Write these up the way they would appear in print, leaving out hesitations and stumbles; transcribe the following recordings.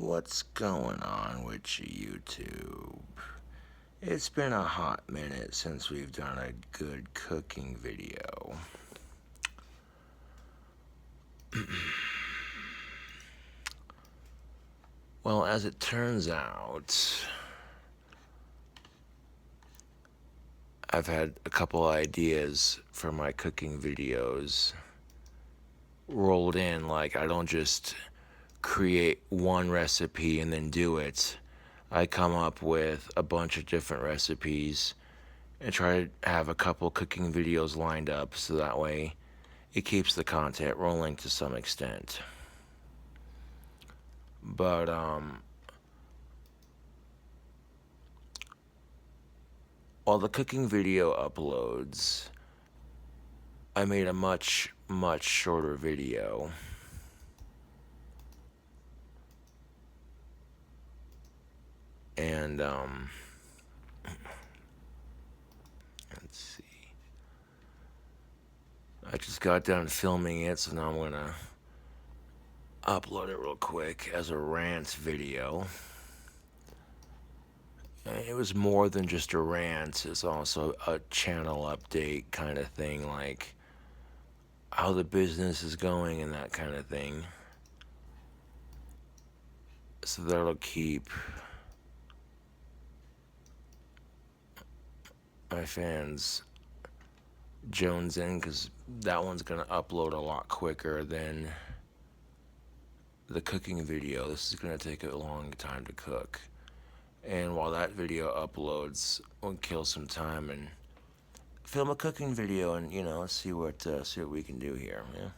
What's going on with you, YouTube? It's been a hot minute since we've done a good cooking video. Well, as it turns out, I've had a couple ideas for my cooking videos rolled in. Like, I don't just create one recipe and then do it. I come up with a bunch of different recipes and try to have a couple cooking videos lined up so that way it keeps the content rolling to some extent. But while the cooking video uploads, I made a much shorter video. And let's see. I just got done filming it, so now I'm gonna upload it real quick as a rant video. It was more than just a rant. It's also a channel update kind of thing, like how the business is going and that kind of thing. So that'll keep my fans jonesing, because that one's gonna upload a lot quicker than the cooking video. This is gonna take a long time to cook. And while that video uploads, we'll kill some time and film a cooking video, and see what we can do here. Yeah.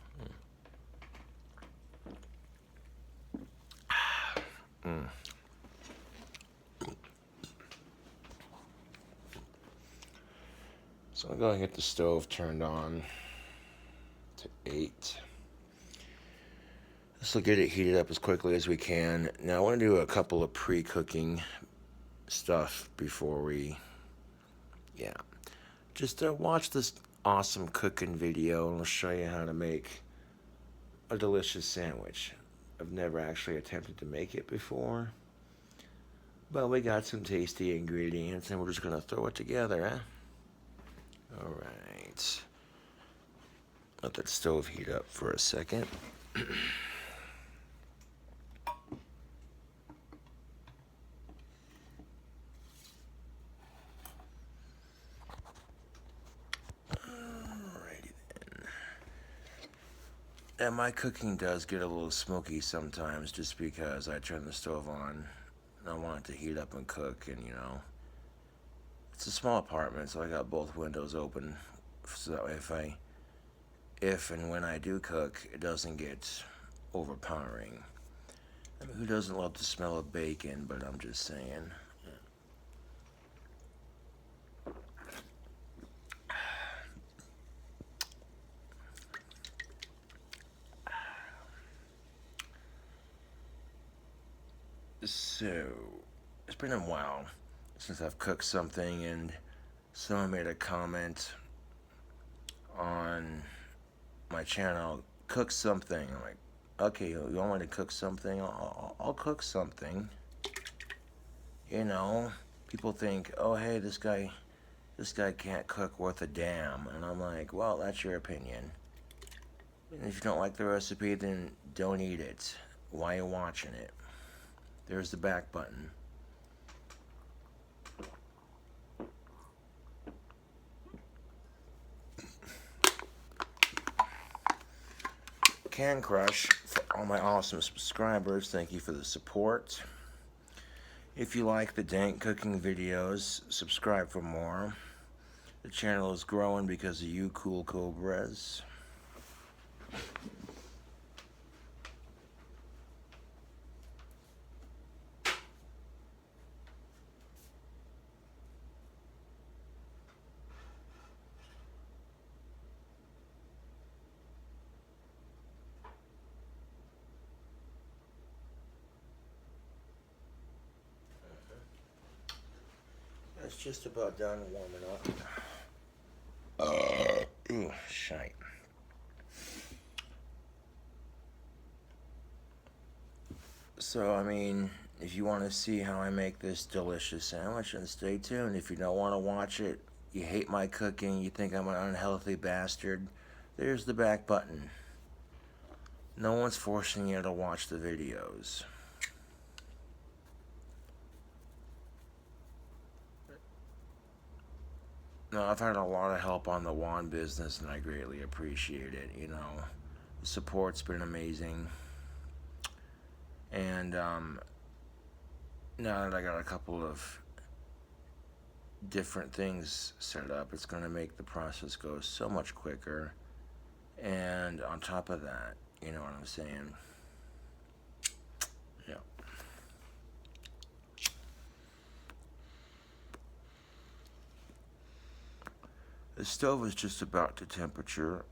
So I'll go and get the stove turned on to 8. This will get it heated up as quickly as we can. Now I want to do a couple of pre-cooking stuff before we, just watch this awesome cooking video, and I'll show you how to make a delicious sandwich. I've never actually attempted to make it before, but we got some tasty ingredients and we're just gonna throw it together, huh? All right, let that stove heat up for a second. And my cooking does get a little smoky sometimes, just because I turn the stove on and I want it to heat up and cook. And it's a small apartment, so I got both windows open, so that way if and when I do cook, it doesn't get overpowering. I mean, who doesn't love the smell of bacon? But I'm just saying. So, it's been a while since I've cooked something, and someone made a comment on my channel, cook something. I'm like, okay, you want me to cook something? I'll cook something. People think, oh, hey, this guy can't cook worth a damn. And I'm like, well, that's your opinion. And if you don't like the recipe, then don't eat it. Why are you watching it? There's the back button. Can Crush, for all my awesome subscribers, thank you for the support. If you like the dank cooking videos, subscribe for more. The channel is growing because of you cool cobras. It's just about done warming up. Ooh, shite. So, I mean, if you want to see how I make this delicious sandwich, then stay tuned. If you don't want to watch it, you hate my cooking, you think I'm an unhealthy bastard, there's the back button. No one's forcing you to watch the videos. No, I've had a lot of help on the wand business, and I greatly appreciate it. You know, the support's been amazing. And now that I got a couple of different things set up, it's going to make the process go so much quicker. And on top of that, you know what I'm saying? Yeah. The stove is just about to temperature.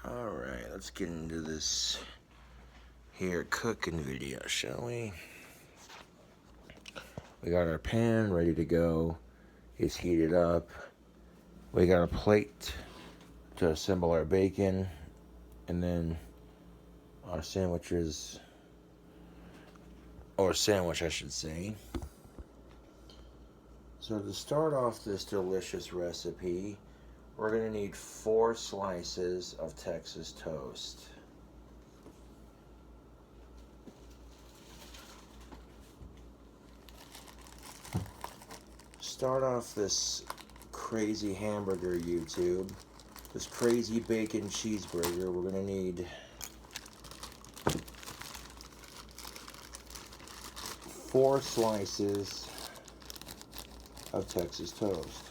Alright, let's get into this here cooking video, shall we? We got our pan ready to go. It's heated up. We got a plate to assemble our bacon, and then our sandwiches, or sandwich I should say. So to start off this delicious recipe, we're going to need 4 slices of Texas toast. Start off this crazy hamburger, YouTube. This crazy bacon cheeseburger. We're going to need 4 slices of Texas toast.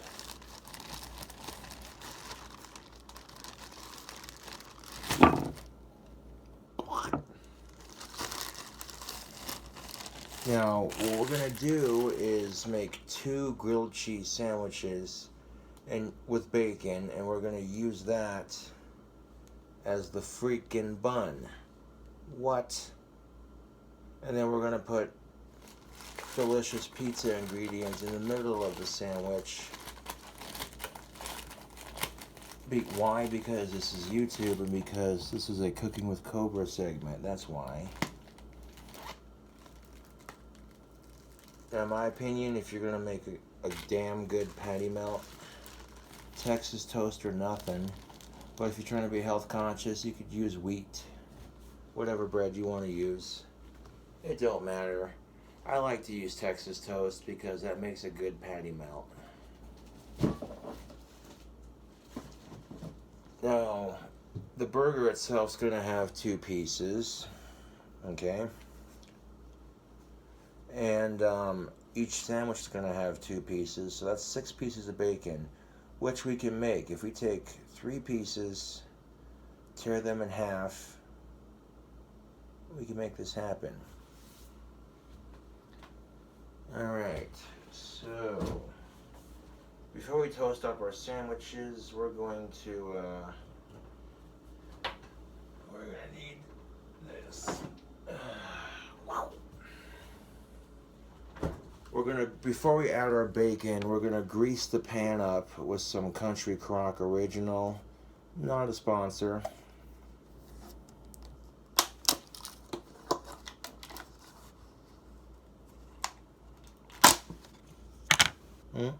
Now, what we're going to do is make 2 grilled cheese sandwiches and with bacon, and we're going to use that as the freaking bun. What? And then we're going to put delicious pizza ingredients in the middle of the sandwich. Why? Because this is YouTube, and because this is a Cooking with Cobra segment. That's why. Now, in my opinion, if you're going to make a damn good patty melt, Texas toast or nothing. But if you're trying to be health conscious, you could use wheat. Whatever bread you want to use. It don't matter. I like to use Texas toast because that makes a good patty melt. Now, the burger itself is going to have 2 pieces. Okay? And each sandwich is going to have 2 pieces, so that's 6 pieces of bacon, which we can make. If we take 3 pieces, tear them in half, we can make this happen. Alright, so before we toast up our sandwiches, we're going to need this. Before we add our bacon, we're gonna grease the pan up with some Country Crock Original. Not a sponsor. Yeah,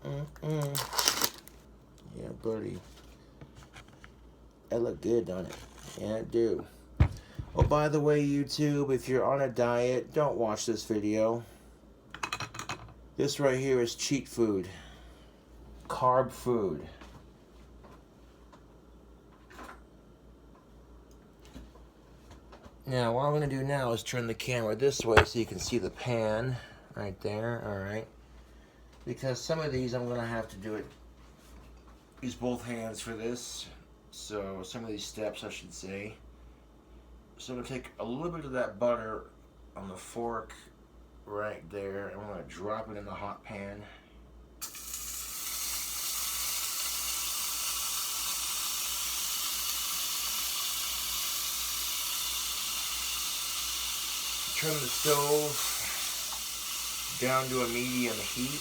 buddy. That look good, don't it? Yeah, it do. Oh, by the way, YouTube, if you're on a diet, don't watch this video. This right here is cheat food. Carb food. Now, what I'm going to do now is turn the camera this way so you can see the pan right there. Alright. Because some of these I'm going to have to use both hands for this. So, some of these steps, I should say. So, I'm going to take a little bit of that butter on the fork right there. I'm gonna drop it in the hot pan. Turn the stove down to a medium heat.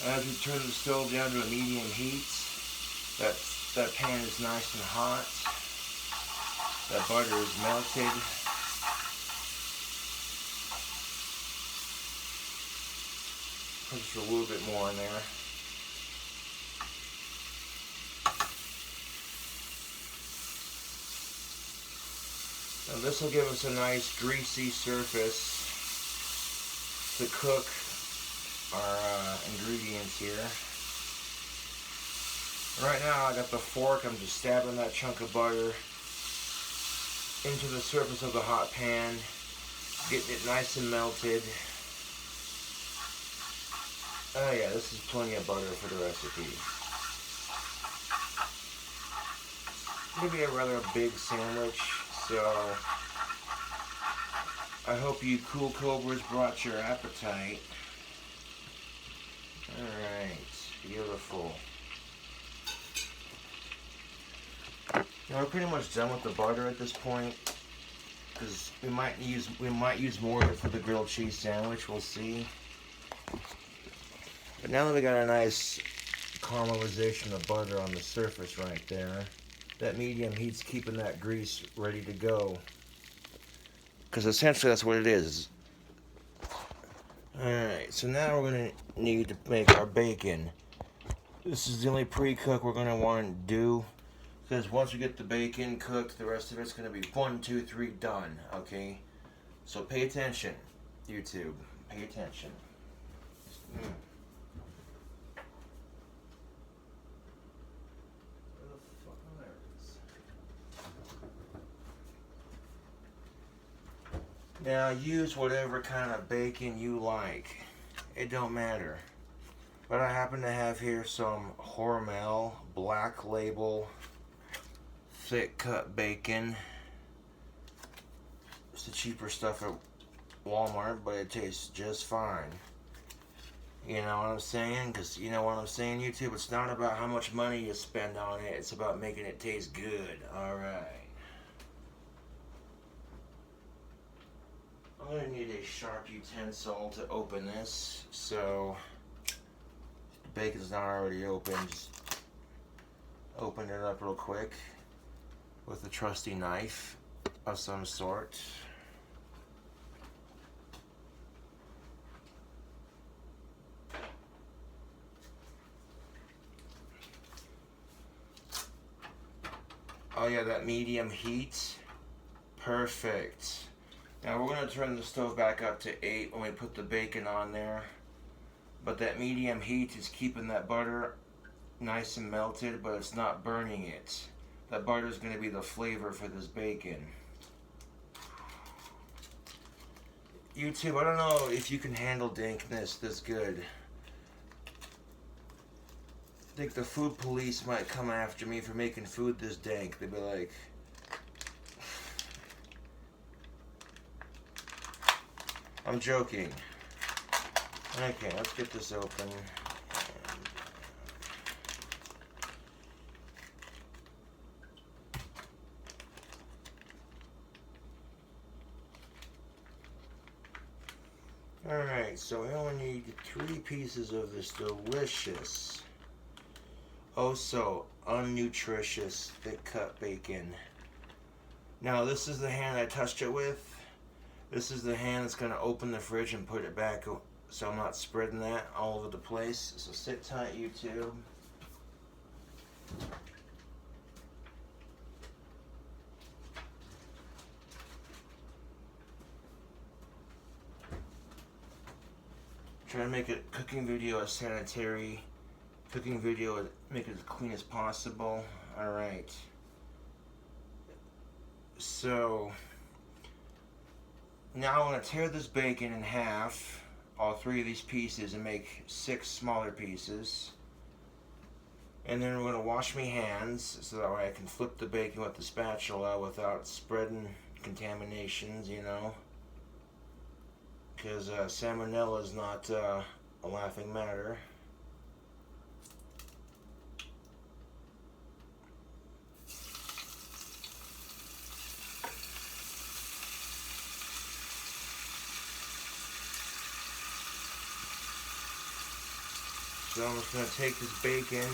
As we turn the stove down to a medium heat, that pan is nice and hot. That butter is melted. Put just a little bit more in there. Now this will give us a nice greasy surface to cook our ingredients here. Right now I got the fork, I'm just stabbing that chunk of butter into the surface of the hot pan, getting it nice and melted. Oh yeah, this is plenty of butter for the recipe. It's gonna be a rather big sandwich, so I hope you cool cobras brought your appetite. Alright, beautiful. Now we're pretty much done with the butter at this point, because we might use more of it for the grilled cheese sandwich. We'll see. But now that we got a nice caramelization of butter on the surface right there, that medium heat's keeping that grease ready to go. Because essentially that's what it is. Alright, so now we're going to need to make our bacon. This is the only pre-cook we're going to want to do. Because once we get the bacon cooked, the rest of it's going to be 1, 2, 3, done. Okay? So pay attention, YouTube. Pay attention. Now use whatever kind of bacon you like. It don't matter. But I happen to have here some Hormel Black Label thick cut bacon. It's the cheaper stuff at Walmart, but it tastes just fine. You know what I'm saying? Because you know what I'm saying, YouTube? It's not about how much money you spend on it. It's about making it taste good. Alright. I'm going to need a sharp utensil to open this, so the bacon's not already open, just open it up real quick with a trusty knife of some sort. Oh yeah, that medium heat, perfect. Now we're going to turn the stove back up to 8 when we put the bacon on there. But that medium heat is keeping that butter nice and melted, but it's not burning it. That butter is going to be the flavor for this bacon. YouTube, I don't know if you can handle dankness this good. I think the food police might come after me for making food this dank. They'd be like, I'm joking. Okay, let's get this open. Alright, so we only need 3 pieces of this delicious, oh so unnutritious thick cut bacon. Now this is the hand I touched it with. This is the hand that's going to open the fridge and put it back so I'm not spreading that all over the place. So sit tight, YouTube. Try to make a cooking video as sanitary. Cooking video, make it as clean as possible. Alright. So now I'm going to tear this bacon in half, all 3 of these pieces, and make 6 smaller pieces. And then we're going to wash my hands so that way I can flip the bacon with the spatula without spreading contaminations, you know. Because salmonella is not a laughing matter. So I'm just going to take this bacon,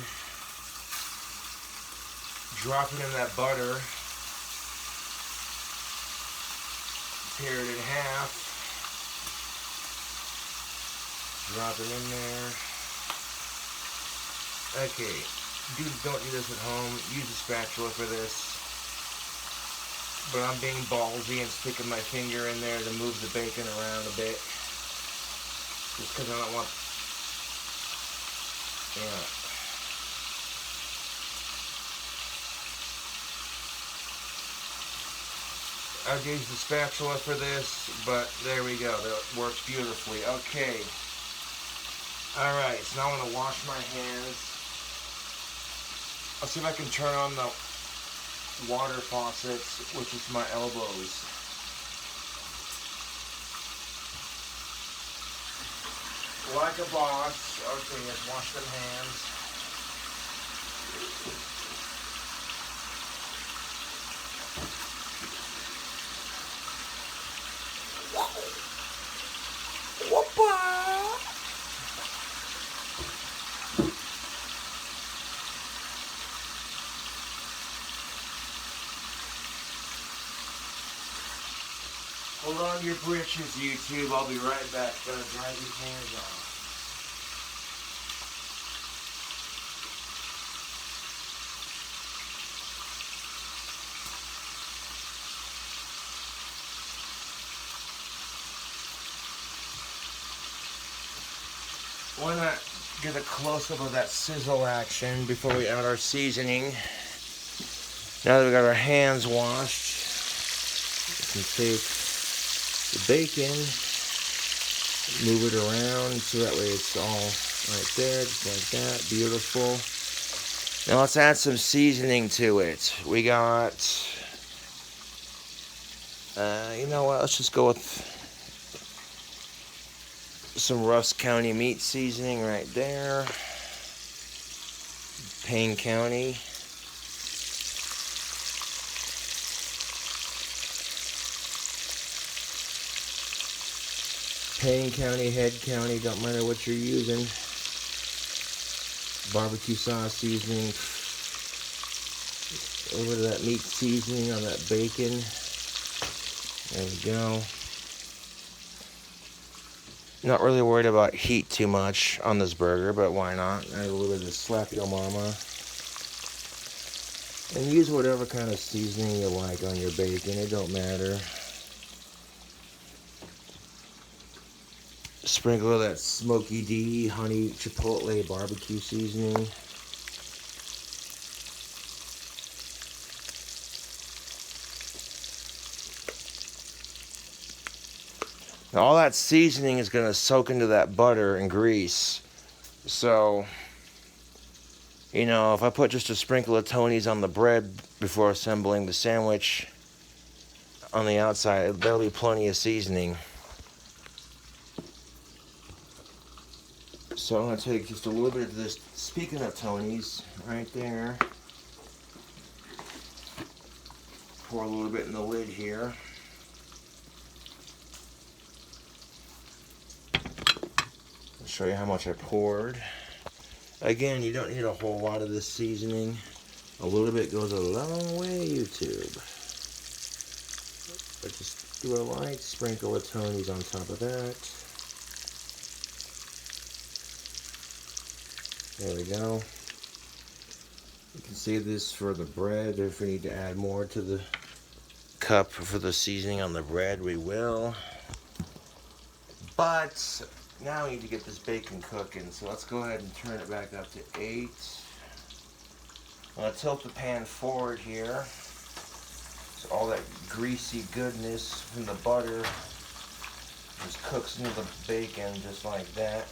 drop it in that butter, tear it in half, drop it in there. Okay, don't do this at home, use a spatula for this. But I'm being ballsy and sticking my finger in there to move the bacon around a bit. Just because I don't want... Yeah. I'd use the spatula for this, but there we go. That works beautifully. Okay. Alright, so now I'm going to wash my hands. I'll see if I can turn on the water faucets, which is my elbows. Like a boss. Okay, let's wash them hands. Hold on to your britches, YouTube. I'll be right back. Gonna dry these hands off. Why not get a close-up of that sizzle action before we add our seasoning? Now that we got our hands washed, we can take the bacon, move it around so that way it's all right there, just like that. Beautiful. Now let's add some seasoning to it. We got, you know what, let's just go with some Russ County meat seasoning right there. Payne County. Payne County, Head County, don't matter what you're using. Barbecue sauce seasoning. Over to that meat seasoning on that bacon. There we go. Not really worried about heat too much on this burger, but why not? Add a little bit of Slap Yo Mama. And use whatever kind of seasoning you like on your bacon, it don't matter. Sprinkle of that Smoky D honey chipotle barbecue seasoning. Now all that seasoning is going to soak into that butter and grease. So, you know, if I put just a sprinkle of Tony's on the bread before assembling the sandwich on the outside, there'll be plenty of seasoning. So I'm going to take just a little bit of this, speaking of Tony's, right there. Pour a little bit in the lid here. I'll show you how much I poured. Again, you don't need a whole lot of this seasoning. A little bit goes a long way, YouTube. But just do a light sprinkle of Tony's on top of that. There we go. You can save this for the bread. If we need to add more to the cup for the seasoning on the bread, we will. But now we need to get this bacon cooking. So let's go ahead and turn it back up to 8. I'm going to tilt the pan forward here. So all that greasy goodness from the butter just cooks into the bacon just like that.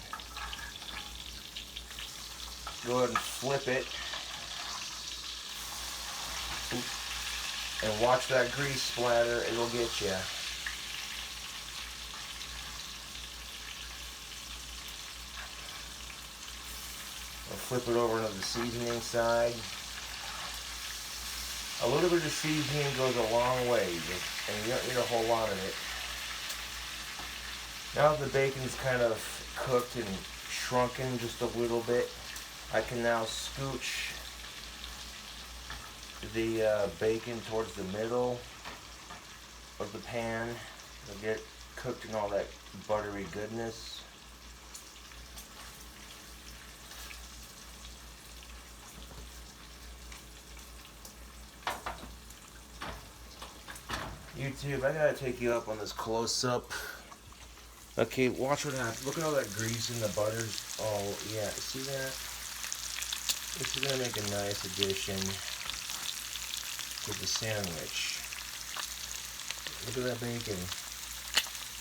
Go ahead and flip it. And watch that grease splatter, it'll get you. I'll flip it over to the seasoning side. A little bit of seasoning goes a long way, and you don't need a whole lot of it. Now the bacon's kind of cooked and shrunken just a little bit, I can now scooch the bacon towards the middle of the pan. It'll get cooked in all that buttery goodness. YouTube, I gotta take you up on this close-up. Okay, watch what happens. Look at all that grease in the butter. Oh, yeah, see that? This is gonna make a nice addition to the sandwich. Look at that bacon.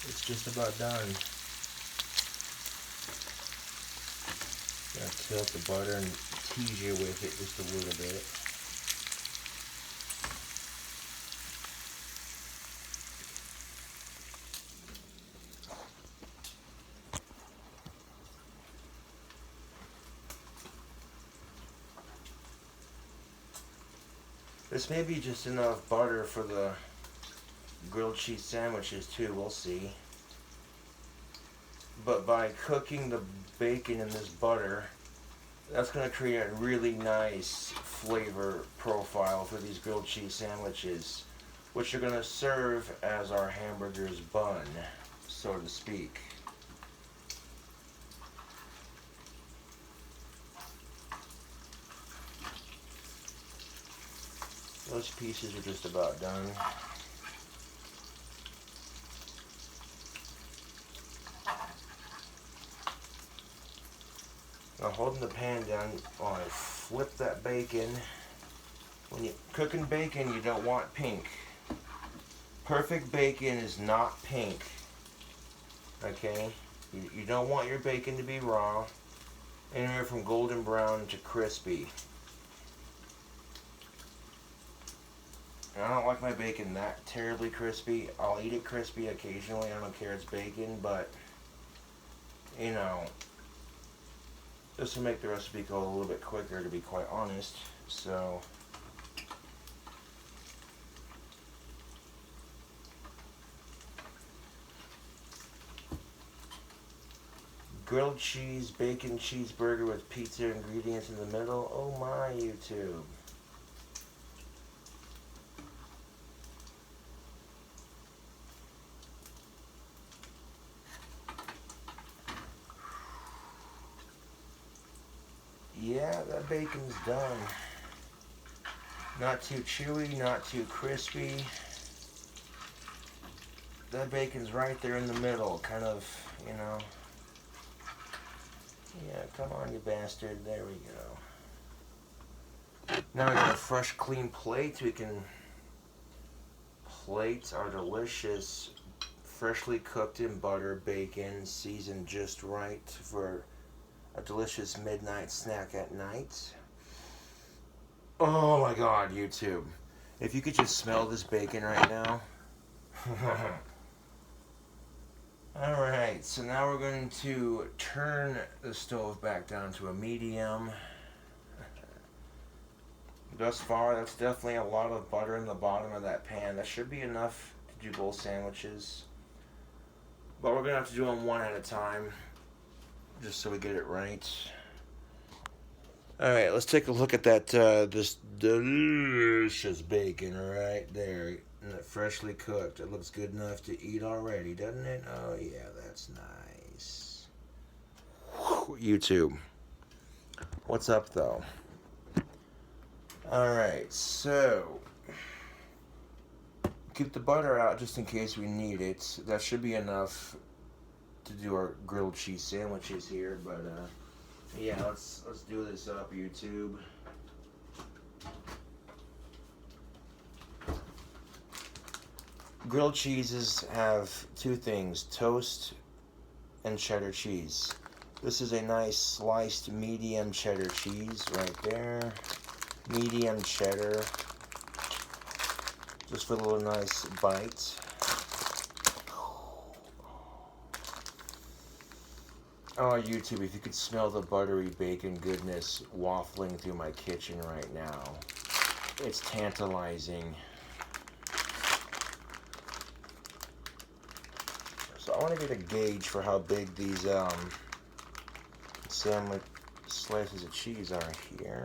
It's just about done. Gonna tilt the butter and tease you with it just a little bit. This may be just enough butter for the grilled cheese sandwiches too, we'll see. But by cooking the bacon in this butter, that's going to create a really nice flavor profile for these grilled cheese sandwiches, which are going to serve as our hamburger's bun, so to speak. Those pieces are just about done. Now holding the pan down while I flip that bacon. When you're cooking bacon, you don't want pink. Perfect bacon is not pink. Okay? You don't want your bacon to be raw. Anywhere from golden brown to crispy. I don't like my bacon that terribly crispy. I'll eat it crispy occasionally. I don't care, it's bacon, but you know, this will make the recipe go a little bit quicker, to be quite honest. So grilled cheese, bacon cheeseburger with pizza ingredients in the middle. Oh my, YouTube. Yeah, that bacon's done. Not too chewy, not too crispy. That bacon's right there in the middle, kind of, you know. Yeah, come on, you bastard. There we go. Now we got a fresh, clean plate. We can plate our delicious, freshly cooked in butter bacon, seasoned just right for a delicious midnight snack at night. Oh my God, YouTube. If you could just smell this bacon right now. Alright, so now we're going to turn the stove back down to a medium. Thus far, that's definitely a lot of butter in the bottom of that pan. That should be enough to do both sandwiches. But we're going to have to do them one at a time, just so we get it right. Alright, let's take a look at that, this delicious bacon right there. Freshly cooked. It looks good enough to eat already, doesn't it? Oh yeah, that's nice. Whew, YouTube. What's up though? Alright, so keep the butter out just in case we need it. That should be enough to do our grilled cheese sandwiches here, but yeah, let's do this up, YouTube. Grilled cheeses have two things, toast and cheddar cheese. This is a nice sliced medium cheddar cheese right there. Medium cheddar. just for a little nice bite. Oh, YouTube, if you could smell the buttery bacon goodness waffling through my kitchen right now. It's tantalizing. So I want to get a gauge for how big these sandwich slices of cheese are here.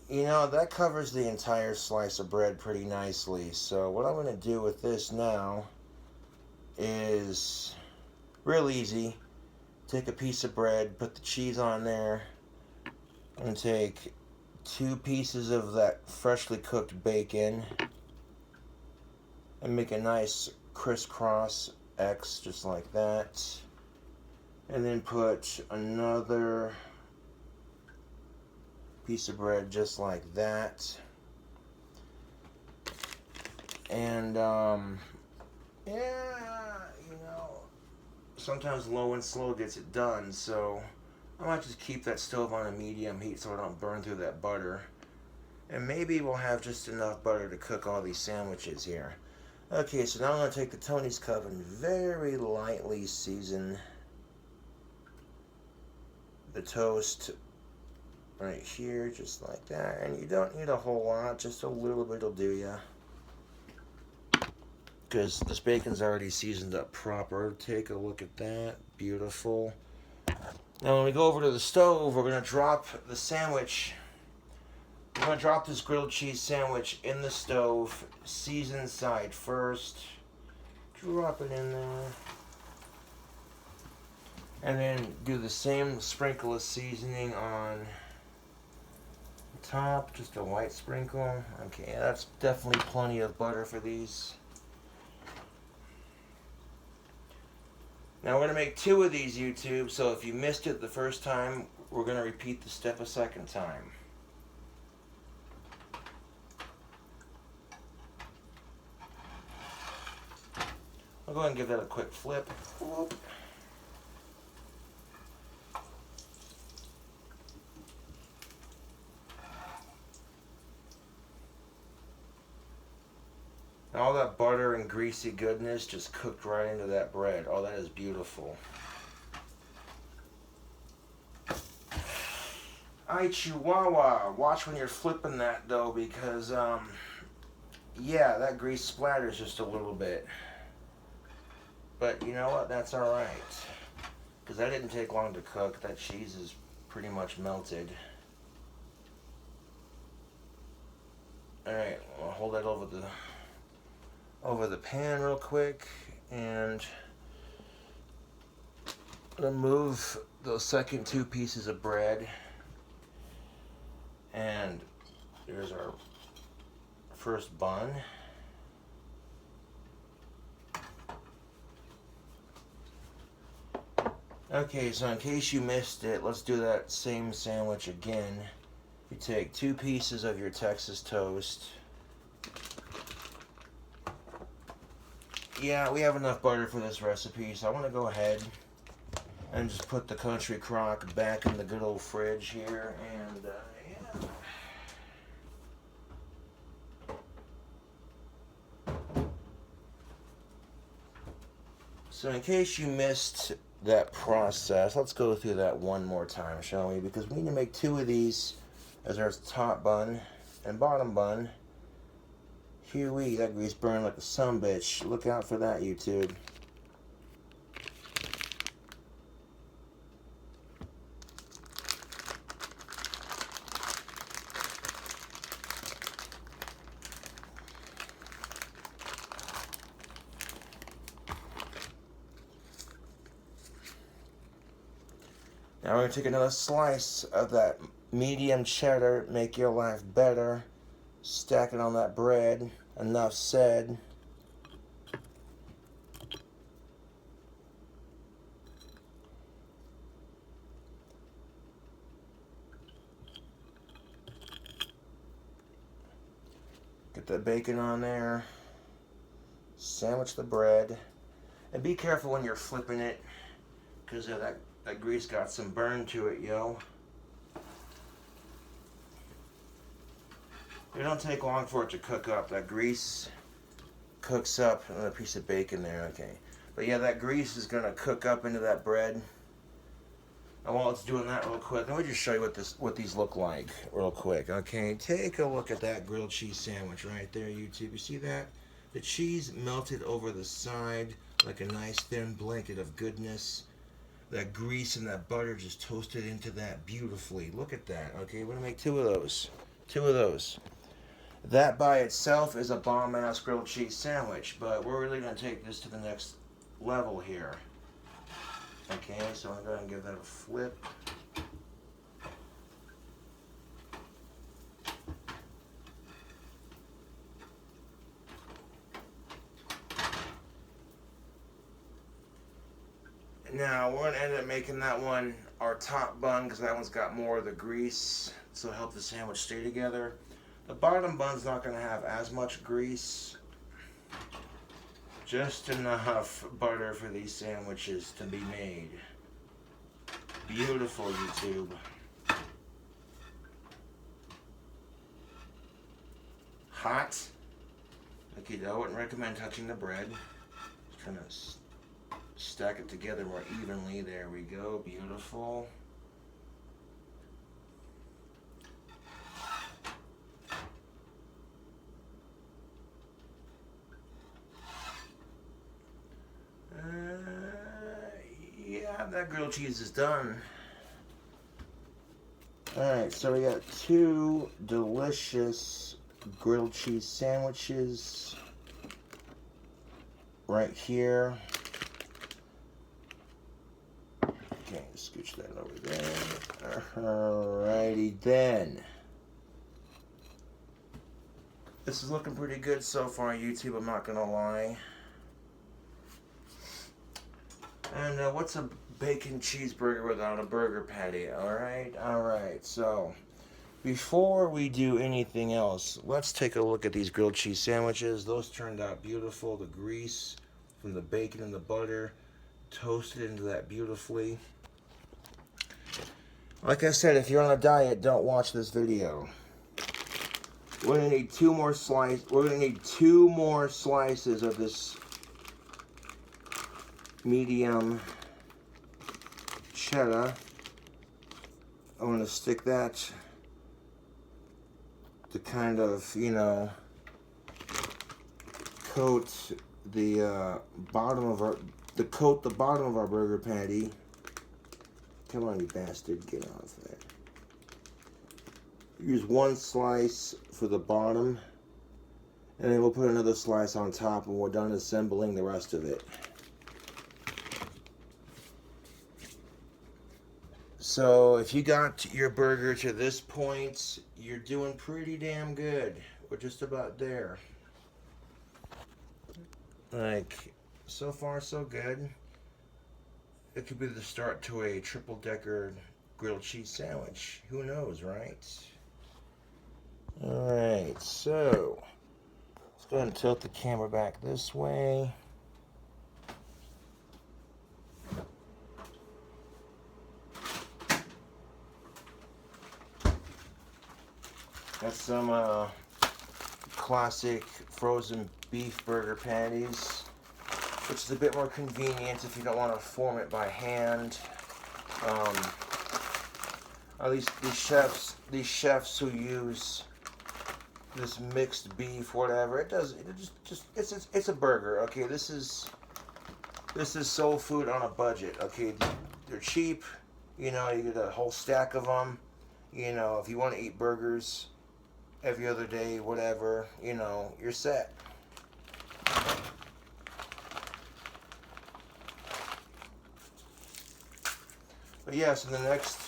You know, that covers the entire slice of bread pretty nicely. So what I'm going to do with this now is real easy. Take a piece of bread, put the cheese on there, and take 2 pieces of that freshly cooked bacon and make a nice crisscross X just like that. And then put another piece of bread just like that. And yeah, you know, sometimes low and slow gets it done, so I might just keep that stove on a medium heat so I don't burn through that butter. And maybe we'll have just enough butter to cook all these sandwiches here. Okay, so now I'm going to take the Tony's cup and very lightly season the toast right here, just like that. And you don't need a whole lot, just a little bit will do ya. Because this bacon's already seasoned up proper. Take a look at that. Beautiful. Now when we go over to the stove, we're going to drop the sandwich. We're going to drop this grilled cheese sandwich in the stove, season side first. Drop it in there. And then do the same sprinkle of seasoning on the top, just a white sprinkle. Okay, that's definitely plenty of butter for these. Now we're going to make 2 of these, YouTube, so if you missed it the first time, we're going to repeat the step a second time. I'll go ahead and give that a quick flip. Whoop. And all that butter and greasy goodness just cooked right into that bread. Oh, that is beautiful. Ay, Chihuahua. Watch when you're flipping that, though, because, yeah, that grease splatters just a little bit. But you know what? That's alright. Because that didn't take long to cook. That cheese is pretty much melted. Alright, I'll hold that over the pan real quick. And I'm going to move those second 2 pieces of bread. And there's our first bun. Okay, so in case you missed it, let's do that same sandwich again. You take 2 pieces of your Texas toast. Yeah, we have enough butter for this recipe, so I want to go ahead and just put the country crock back in the good old fridge here, and yeah. So in case you missed that process, let's go through that one more time, shall we? Because we need to make 2 of these as our top bun and bottom bun. Hee-wee, that grease burned like a sumbitch. Look out for that, YouTube. Now we're going to take another slice of that medium cheddar, make your life better. Stack it on that bread. Enough said. Get the bacon on there. Sandwich the bread. And be careful when you're flipping it, because that grease got some burn to it, yo. It don't take long for it to cook up. That grease cooks up. Another piece of bacon there, okay. But yeah, that grease is gonna cook up into that bread. And while it's doing that real quick, let me just show you what these look like real quick. Okay, take a look at that grilled cheese sandwich right there, YouTube. You see that? The cheese melted over the side like a nice thin blanket of goodness. That grease and that butter just toasted into that beautifully. Look at that. Okay, we're gonna make two of those. Two of those. That by itself is a bomb-ass grilled cheese sandwich, but we're really gonna take this to the next level here. Okay, so I'm gonna go ahead and give that a flip. Now we're gonna end up making that one our top bun because that one's got more of the grease, so help the sandwich stay together. The bottom bun's not gonna have as much grease. Just enough butter for these sandwiches to be made. Beautiful, YouTube. Hot. Okay, I wouldn't recommend touching the bread. Just trying to stack it together more evenly. There we go. Beautiful. Yeah, that grilled cheese is done. Alright, so we got two delicious grilled cheese sandwiches right here. Okay, scooch that over there. Alrighty then. This is looking pretty good so far, YouTube, I'm not gonna lie. And what's a bacon cheeseburger without a burger patty? Alright, so before we do anything else, let's take a look at these grilled cheese sandwiches. Those turned out beautiful. The grease from the bacon and the butter toasted into that beautifully. Like I said, if you're on a diet, don't watch this video. We're gonna need two more slices. We're gonna need two more slices of this medium cheddar. I'm going to stick that to kind of, you know, coat the bottom of our burger patty. Come on, you bastard, get off there. Use one slice for the bottom, and then we'll put another slice on top when we're done assembling the rest of it. So if you got your burger to this point, you're doing pretty damn good. We're just about there. Like, so far so good. It could be the start to a triple-decker grilled cheese sandwich. Who knows, right? Alright, so let's go ahead and tilt the camera back this way. Got some classic frozen beef burger patties, which is a bit more convenient if you don't want to form it by hand. At least these chefs who use this mixed beef, whatever, it's a burger. Okay, this is soul food on a budget. Okay, they're cheap. You know, you get a whole stack of them. You know, if you want to eat burgers every other day, whatever, you know, you're set. But yes, in the next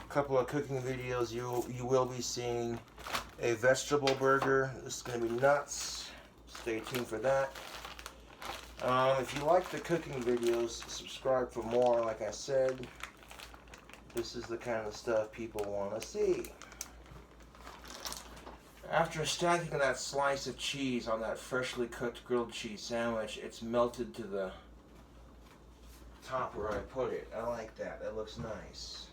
couple of cooking videos, you will be seeing a vegetable burger. This is going to be nuts. Stay tuned for that. If you like the cooking videos, subscribe for more. Like I said, this is the kind of stuff people want to see. After stacking that slice of cheese on that freshly cooked grilled cheese sandwich, it's melted to the top where I put it. I like that. That looks nice.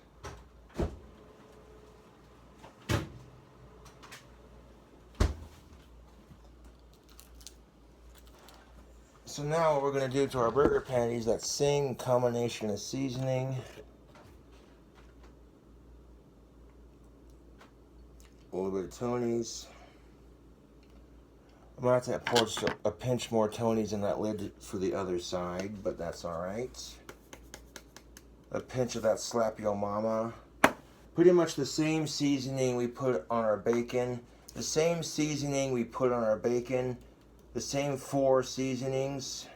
So now what we're going to do to our burger patties, that same combination of seasoning. A little bit of Tony's. I'm going to have to pour just a pinch more Tony's in that lid for the other side, but that's alright. A pinch of that Slap Yo Mama. Pretty much the same seasoning we put on our bacon. The same seasoning we put on our bacon. The same 4 seasonings.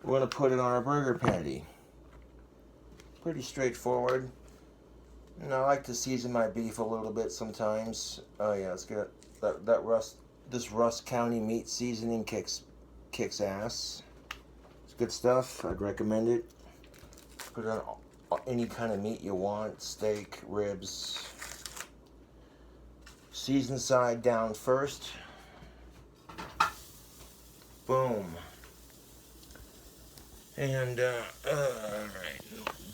We're going to put it on our burger patty. Pretty straightforward. And I like to season my beef a little bit sometimes. Oh yeah, let's get this Rusk County meat seasoning kicks ass. It's good stuff. I'd recommend it. Put it on any kind of meat you want, steak, ribs. Season side down first. Boom. And alright,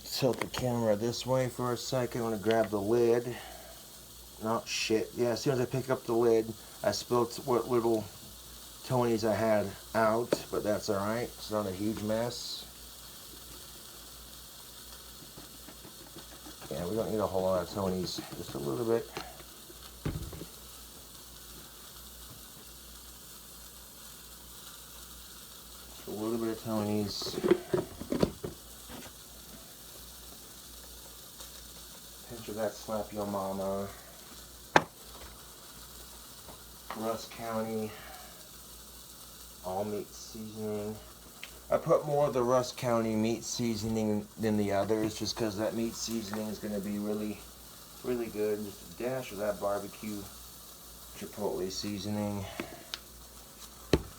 tilt the camera this way for a second. I'm gonna grab the lid. No shit. Yeah, as soon as I pick up the lid, I spilled what little Tony's I had out, but that's alright. It's not a huge mess. Yeah, we don't need a whole lot of Tony's, just a little bit. Just a little bit of Tony's. Pinch of that Slap Yo Mama. Rusk County all meat seasoning. I put more of the Rusk County meat seasoning than the others just because that meat seasoning is going to be really good. Just a dash of that barbecue chipotle seasoning.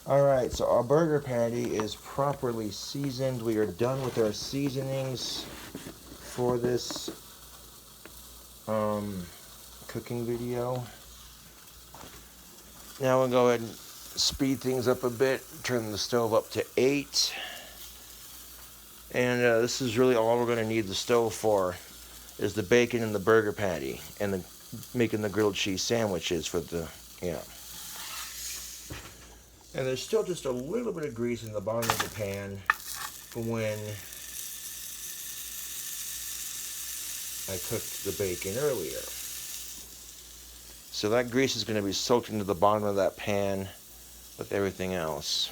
Alright, so our burger patty is properly seasoned. We are done with our seasonings for this cooking video. Now we'll go ahead and speed things up a bit, turn the stove up to 8. And this is really all we're going to need the stove for, is the bacon and the burger patty, and making the grilled cheese sandwiches for the, And there's still just a little bit of grease in the bottom of the pan from when I cooked the bacon earlier. So that grease is going to be soaked into the bottom of that pan with everything else.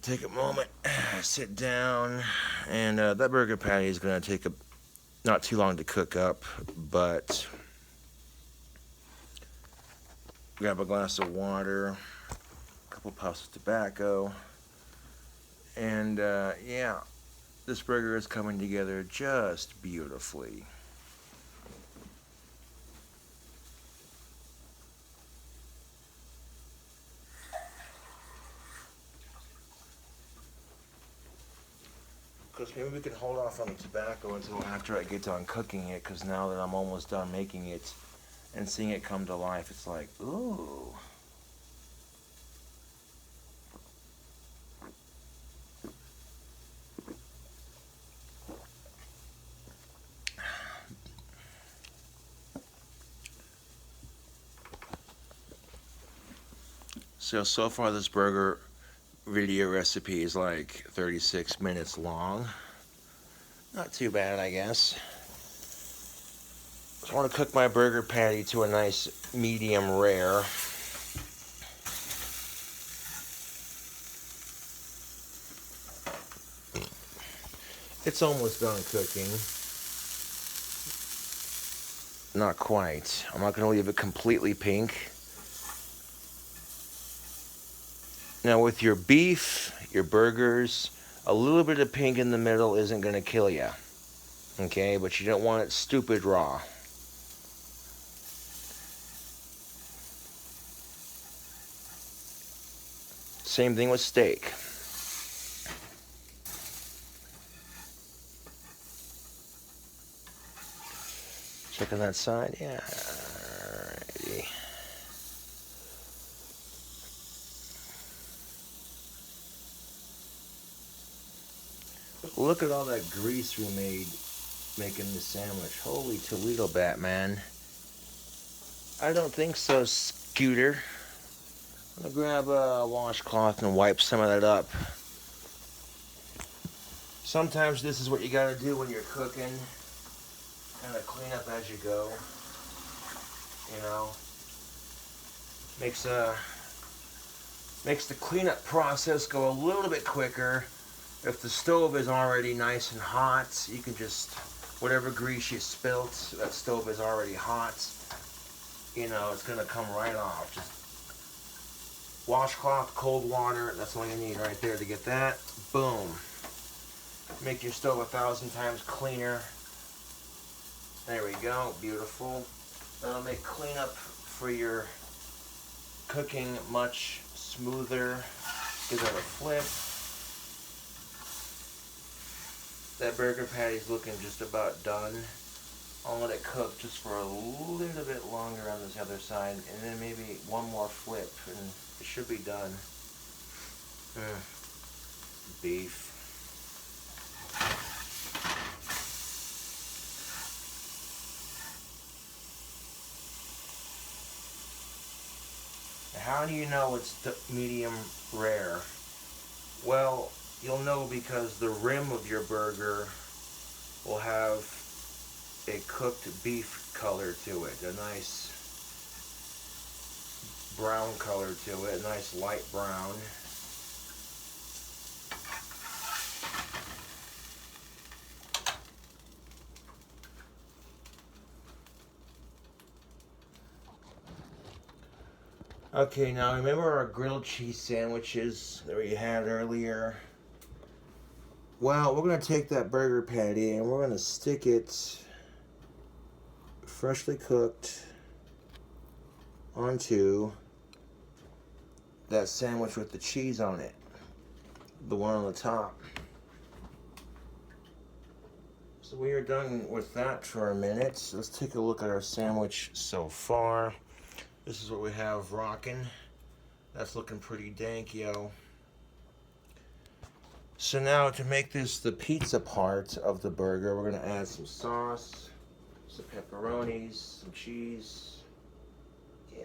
Take a moment, sit down, and that burger patty is going to take not too long to cook up, but grab a glass of water, a couple puffs of tobacco, and yeah, this burger is coming together just beautifully. Because maybe we can hold off on the tobacco until after I get done cooking it, because now that I'm almost done making it and seeing it come to life, it's like, ooh. So far this burger video recipe is like 36 minutes long. Not too bad, I guess. So I want to cook my burger patty to a nice medium rare. It's almost done cooking. Not quite. I'm not going to leave it completely pink. Now with your beef, your burgers, a little bit of pink in the middle isn't going to kill you. Okay, but you don't want it stupid raw. Same thing with steak. Check on that side. Yeah. Alrighty. Look at all that grease we made making the sandwich. Holy Toledo Batman. I don't think so, Scooter. I'm gonna grab a washcloth and wipe some of that up. Sometimes this is what you gotta do when you're cooking. Kind of clean up as you go. You know, makes the cleanup process go a little bit quicker. If the stove is already nice and hot, you can just, whatever grease you spilt, that stove is already hot. You know, it's gonna come right off. Just washcloth, cold water, that's all you need right there to get that. Boom. Make your stove 1,000 times cleaner. There we go, beautiful. That'll make cleanup for your cooking much smoother. Give that a flip. That burger patty's looking just about done. I'll let it cook just for a little bit longer on this other side, and then maybe one more flip, and it should be done. Beef. How do you know it's medium rare? Well, you'll know because the rim of your burger will have a cooked beef color to it, a nice brown color to it, a nice light brown. Okay, now remember our grilled cheese sandwiches that we had earlier? Well, we're going to take that burger patty and we're going to stick it freshly cooked onto that sandwich with the cheese on it, the one on the top. So we are done with that for a minute. Let's take a look at our sandwich so far. This is what we have rocking. That's looking pretty dank, yo. So now to make this the pizza part of the burger, we're gonna add some sauce, some pepperonis, some cheese. Yeah.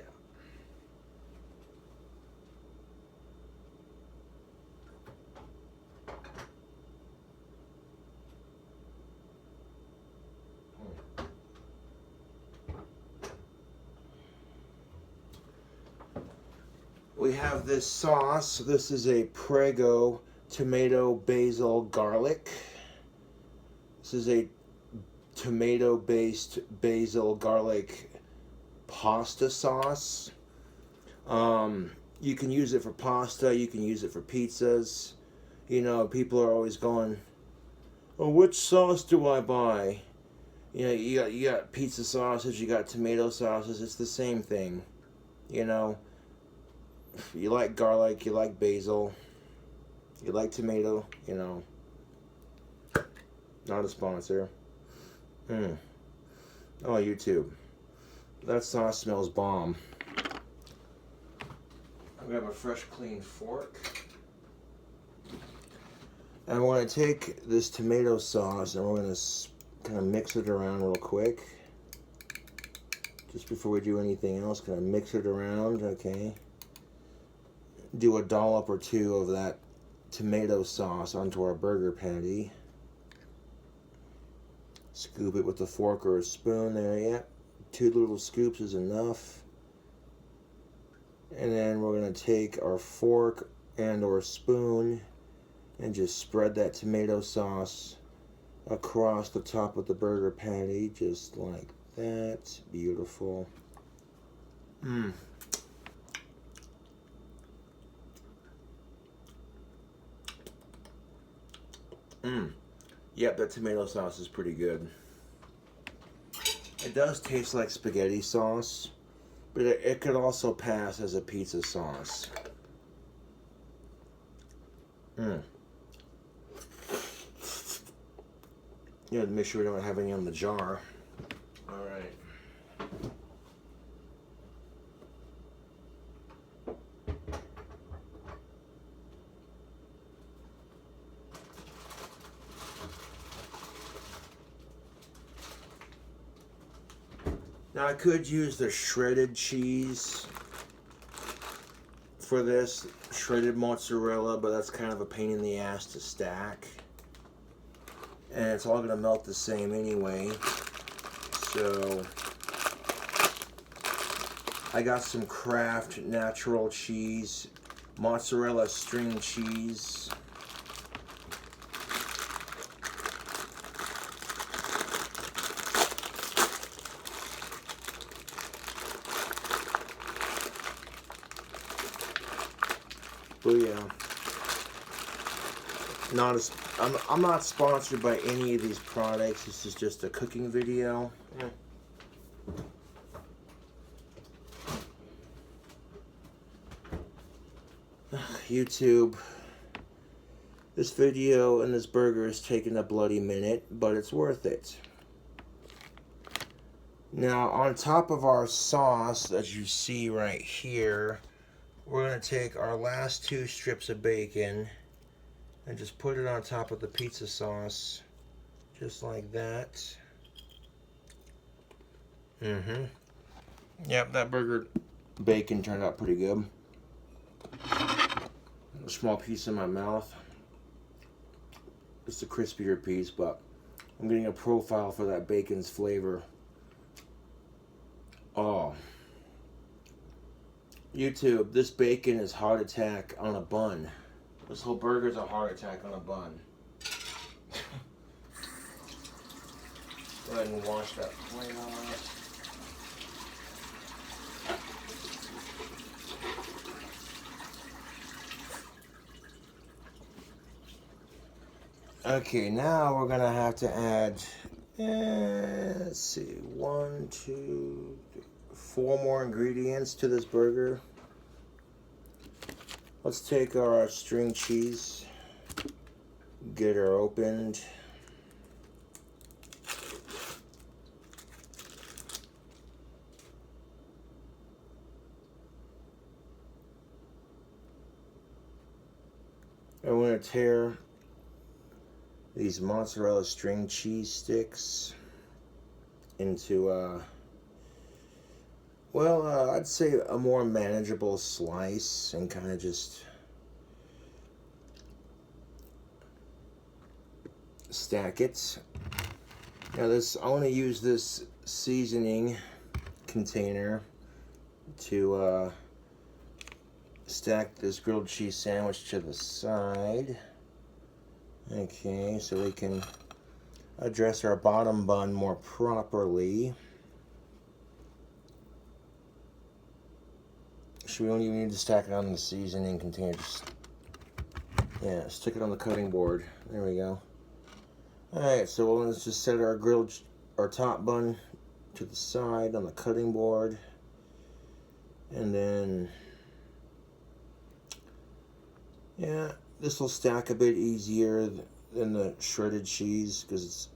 We have this sauce. This is a Prego tomato, basil, garlic. This is a tomato-based basil garlic pasta sauce. You can use it for pasta. You can use it for pizzas. You know, people are always going, "Oh, which sauce do I buy?" You know, you got pizza sauces. You got tomato sauces. It's the same thing. You know. You like garlic, you like basil, you like tomato, you know. Not a sponsor. Oh, YouTube. That sauce smells bomb. I'm gonna have a fresh, clean fork. And we're gonna take this tomato sauce and we're gonna kind of mix it around real quick. Just before we do anything else, kind of mix it around, okay? Do a dollop or two of that tomato sauce onto our burger patty. Scoop it with a fork or a spoon there, yeah. 2 little scoops is enough. And then we're gonna take our fork and or spoon and just spread that tomato sauce across the top of the burger patty, just like that. Beautiful. Yep, that tomato sauce is pretty good. It does taste like spaghetti sauce, but it could also pass as a pizza sauce. You know, to make sure we don't have any on the jar. All right. Now I could use the shredded cheese for this, shredded mozzarella, but that's kind of a pain in the ass to stack. And it's all gonna melt the same anyway. So I got some Kraft natural cheese, mozzarella string cheese. Booyah. I'm not sponsored by any of these products. This is just a cooking video. YouTube. This video and this burger is taking a bloody minute, but it's worth it. Now, on top of our sauce, as you see right here, we're going to take our last 2 strips of bacon and just put it on top of the pizza sauce, just like that. Yep, that burger bacon turned out pretty good. A small piece in my mouth. It's a crispier piece, but I'm getting a profile for that bacon's flavor. Oh. YouTube, this bacon is heart attack on a bun. This whole burger is a heart attack on a bun. Go ahead and wash that plate off. Okay, now we're gonna have to add, let's see, 1, 2, 3, 4 more ingredients to this burger. Let's take our string cheese, get her opened. I'm going to tear these mozzarella string cheese sticks into, I'd say a more manageable slice, and kind of just stack it. Now I want to use this seasoning container to stack this grilled cheese sandwich to the side. Okay, so we can address our bottom bun more properly. We don't even need to stack it on the seasoning container. Just stick it on the cutting board. There we go. Alright, so let's just set our top bun to the side on the cutting board. And then, this will stack a bit easier than the shredded cheese because it's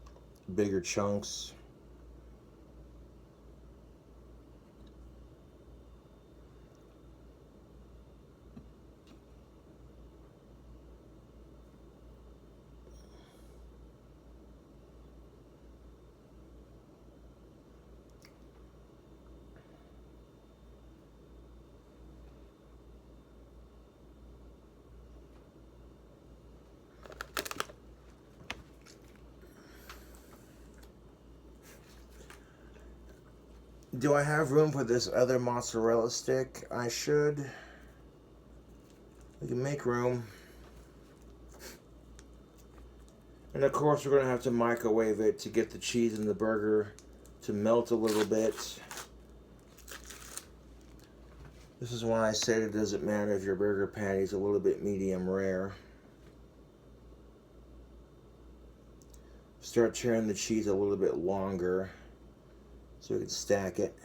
bigger chunks. Do I have room for this other mozzarella stick? I should. We can make room. And of course we're going to have to microwave it to get the cheese in the burger to melt a little bit. This is why I said it doesn't matter if your burger patty is a little bit medium rare. Start tearing the cheese a little bit longer so we can stack it.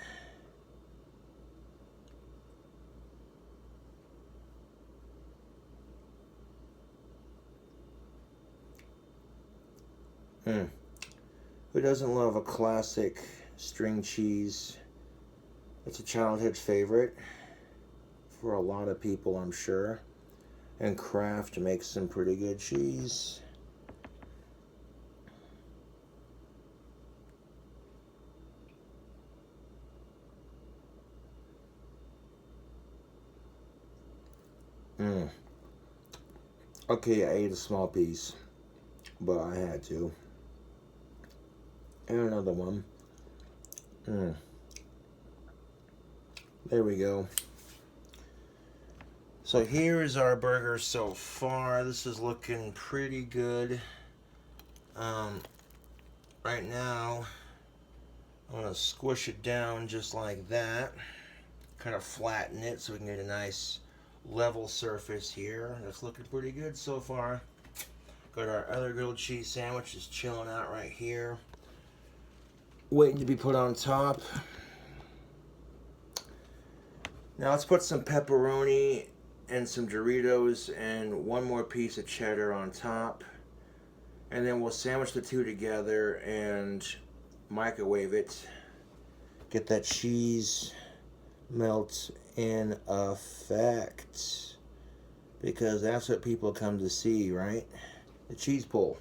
Who doesn't love a classic string cheese? It's a childhood favorite for a lot of people, I'm sure. And Kraft makes some pretty good cheese. Okay, I ate a small piece, but I had to. And another one. There we go. So here is our burger so far. This is looking pretty good. Right now, I'm gonna squish it down just like that. Kind of flatten it so we can get a nice level surface here. That's looking pretty good so far. Got our other grilled cheese sandwich just chilling out right here, waiting to be put on top. Now let's put some pepperoni and some Doritos and one more piece of cheddar on top. And then we'll sandwich the two together and microwave it. Get that cheese melt in effect. Because that's what people come to see, right? The cheese pull.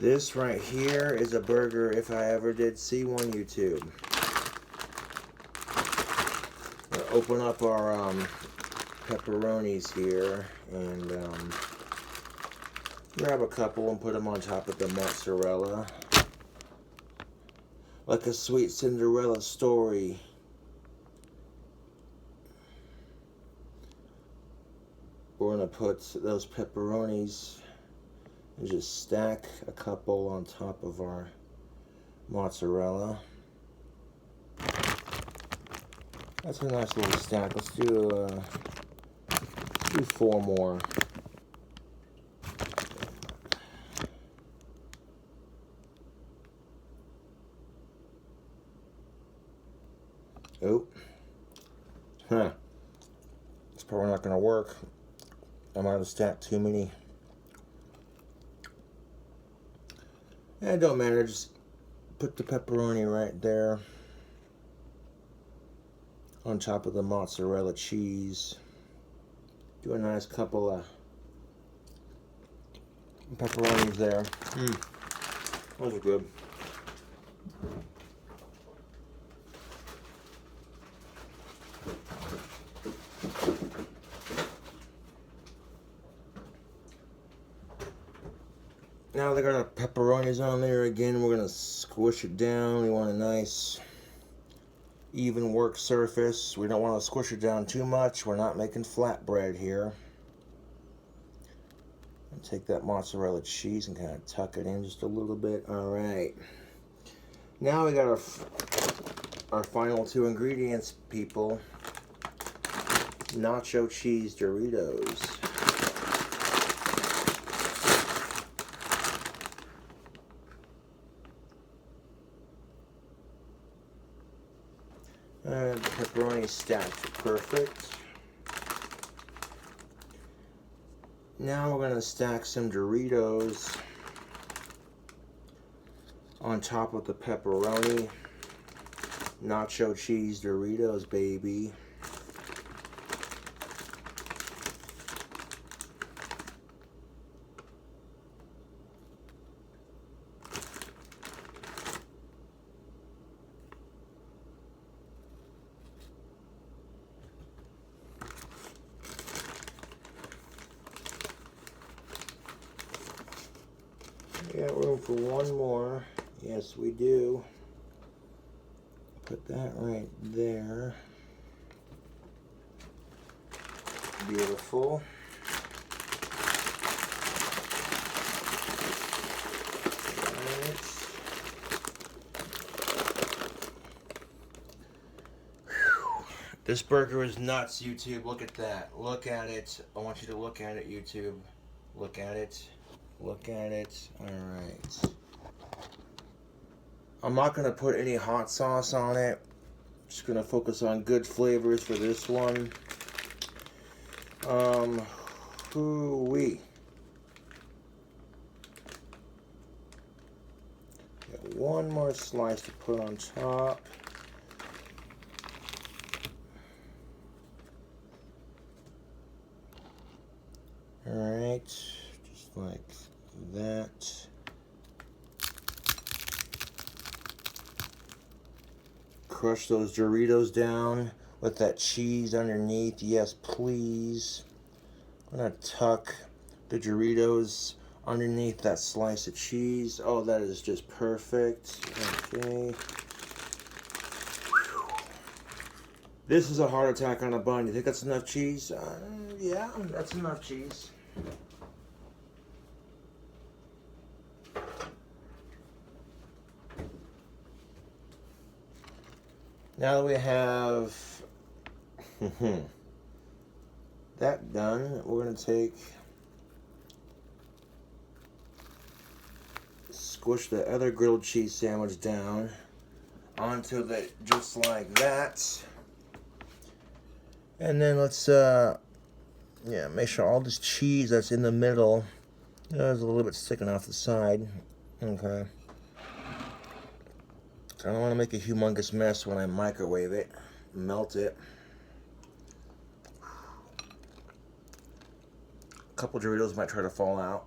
This right here is a burger if I ever did see one, YouTube. We'll open up our pepperonis here and grab a couple and put them on top of the mozzarella. Like a sweet Cinderella story. We're gonna put those pepperonis and just stack a couple on top of our mozzarella. That's a nice little stack. Let's do 4 more. Oh. Huh. It's probably not gonna work. I might have stacked too many. It don't matter, just put the pepperoni right there on top of the mozzarella cheese. Do a nice couple of pepperonis there. Those are good. Now they got our pepperonis on there again. We're gonna squish it down. We want a nice even work surface. We don't want to squish it down too much. We're not making flatbread here. And take that mozzarella cheese and kind of tuck it in just a little bit. All right. Now we got our final 2 ingredients, people. Nacho cheese Doritos. And the pepperoni stacked perfect. Now we're going to stack some Doritos on top of the pepperoni. Nacho cheese Doritos, baby. We got room for one more. Yes, we do. Put that right there. Beautiful. Right. This burger is nuts, YouTube. Look at that. Look at it. I want you to look at it, YouTube. Look at it. Look at it. Alright. I'm not going to put any hot sauce on it. Just going to focus on good flavors for this one. Hoo-wee. Got one more slice to put on top. Alright, just like that. Crush those Doritos down with that cheese underneath. Yes, please. I'm gonna tuck the Doritos underneath that slice of cheese. Oh, that is just perfect. Okay. This is a heart attack on a bun. You think that's enough cheese? Yeah, that's enough cheese. Now that we have that done, we're going to squish the other grilled cheese sandwich down onto the, just like that. And then let's, make sure all this cheese that's in the middle, there's a little bit sticking off the side. Okay. I don't want to make a humongous mess when I microwave it, melt it. A couple Doritos might try to fall out.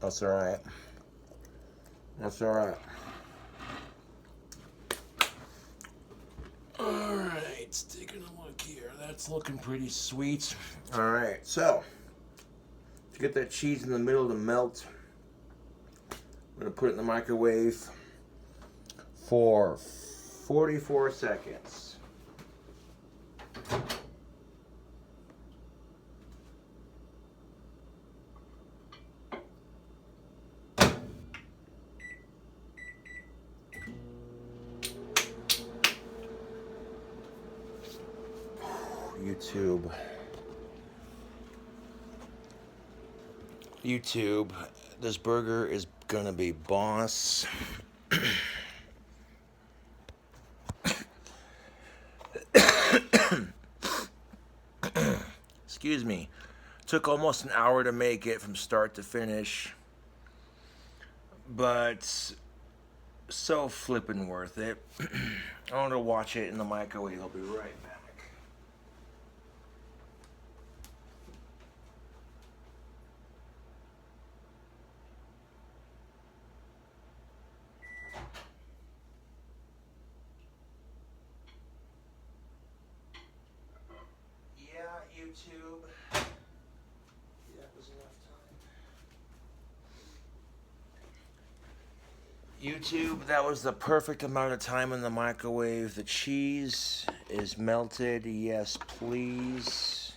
That's alright. That's alright. Alright, taking a look here. That's looking pretty sweet. Alright, so to get that cheese in the middle to melt, I'm going to put it in the microwave for 44 seconds. YouTube, this burger is gonna be boss. Excuse me. Took almost an hour to make it from start to finish, but so flippin' worth it. I want to watch it in the microwave. I'll be right back. Yeah, YouTube. That was enough time. YouTube, that was the perfect amount of time in the microwave. The cheese is melted. Yes, please.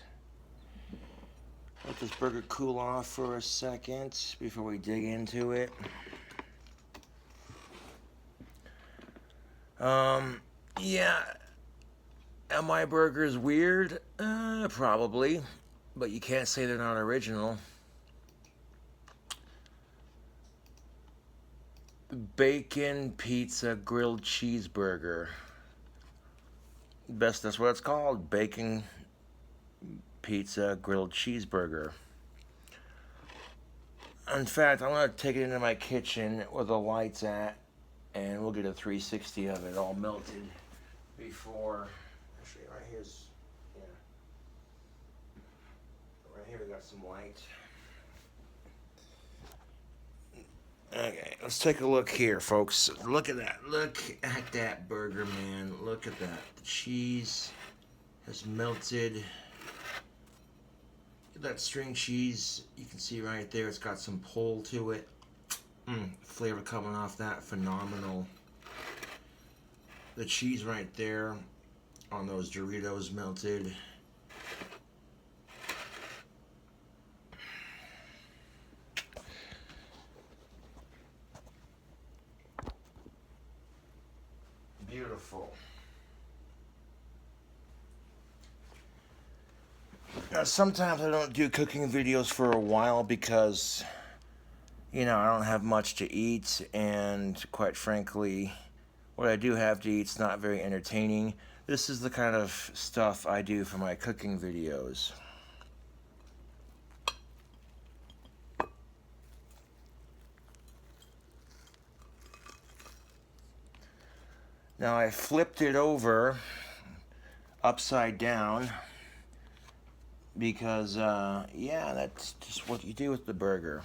Let this burger cool off for a second before we dig into it. Yeah. Are my burgers weird? Probably. But you can't say they're not original. Bacon pizza grilled cheeseburger. That's what it's called. Bacon pizza grilled cheeseburger. In fact, I'm going to take it into my kitchen where the light's at, and we'll get a 360 of it all melted before. Actually, right here's, right here we got some light. Okay, let's take a look here, folks. Look at that. Look at that burger, man. Look at that. The cheese has melted. Look at that string cheese. You can see right there, it's got some pull to it. Flavor coming off that, phenomenal. The cheese right there on those Doritos melted. Beautiful. Now, sometimes I don't do cooking videos for a while because, I don't have much to eat, and quite frankly, what I do have to eat is not very entertaining. This is the kind of stuff I do for my cooking videos. Now I flipped it over upside down because, yeah, that's just what you do with the burger.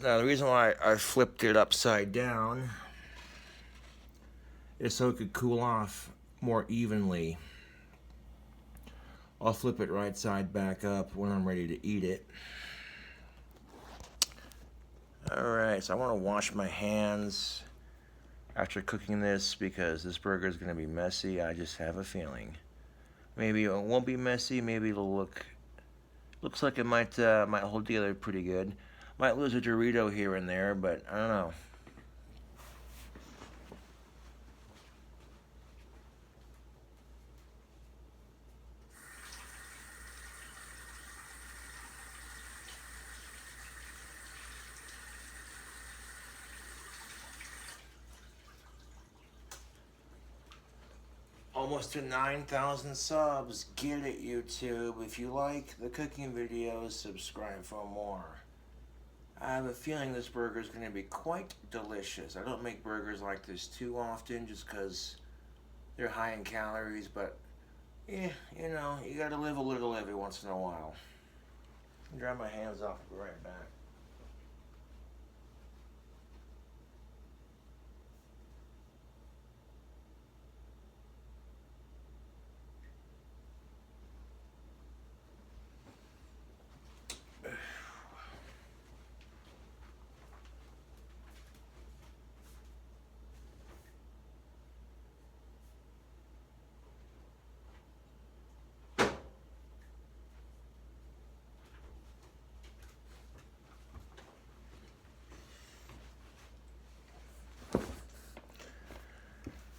Now the reason why I flipped it upside down is so it could cool off more evenly. I'll flip it right side back up when I'm ready to eat it. Alright, so I want to wash my hands after cooking this because this burger is going to be messy. I just have a feeling. Maybe it won't be messy. Maybe it'll looks like it might hold together pretty good. Might lose a Dorito here and there, but I don't know. Almost to 9,000 subs. Get it, YouTube. If you like the cooking videos, subscribe for more. I have a feeling this burger is going to be quite delicious. I don't make burgers like this too often just because they're high in calories, but yeah, you know, you got to live a little every once in a while. Dry my hands off. I'll be right back.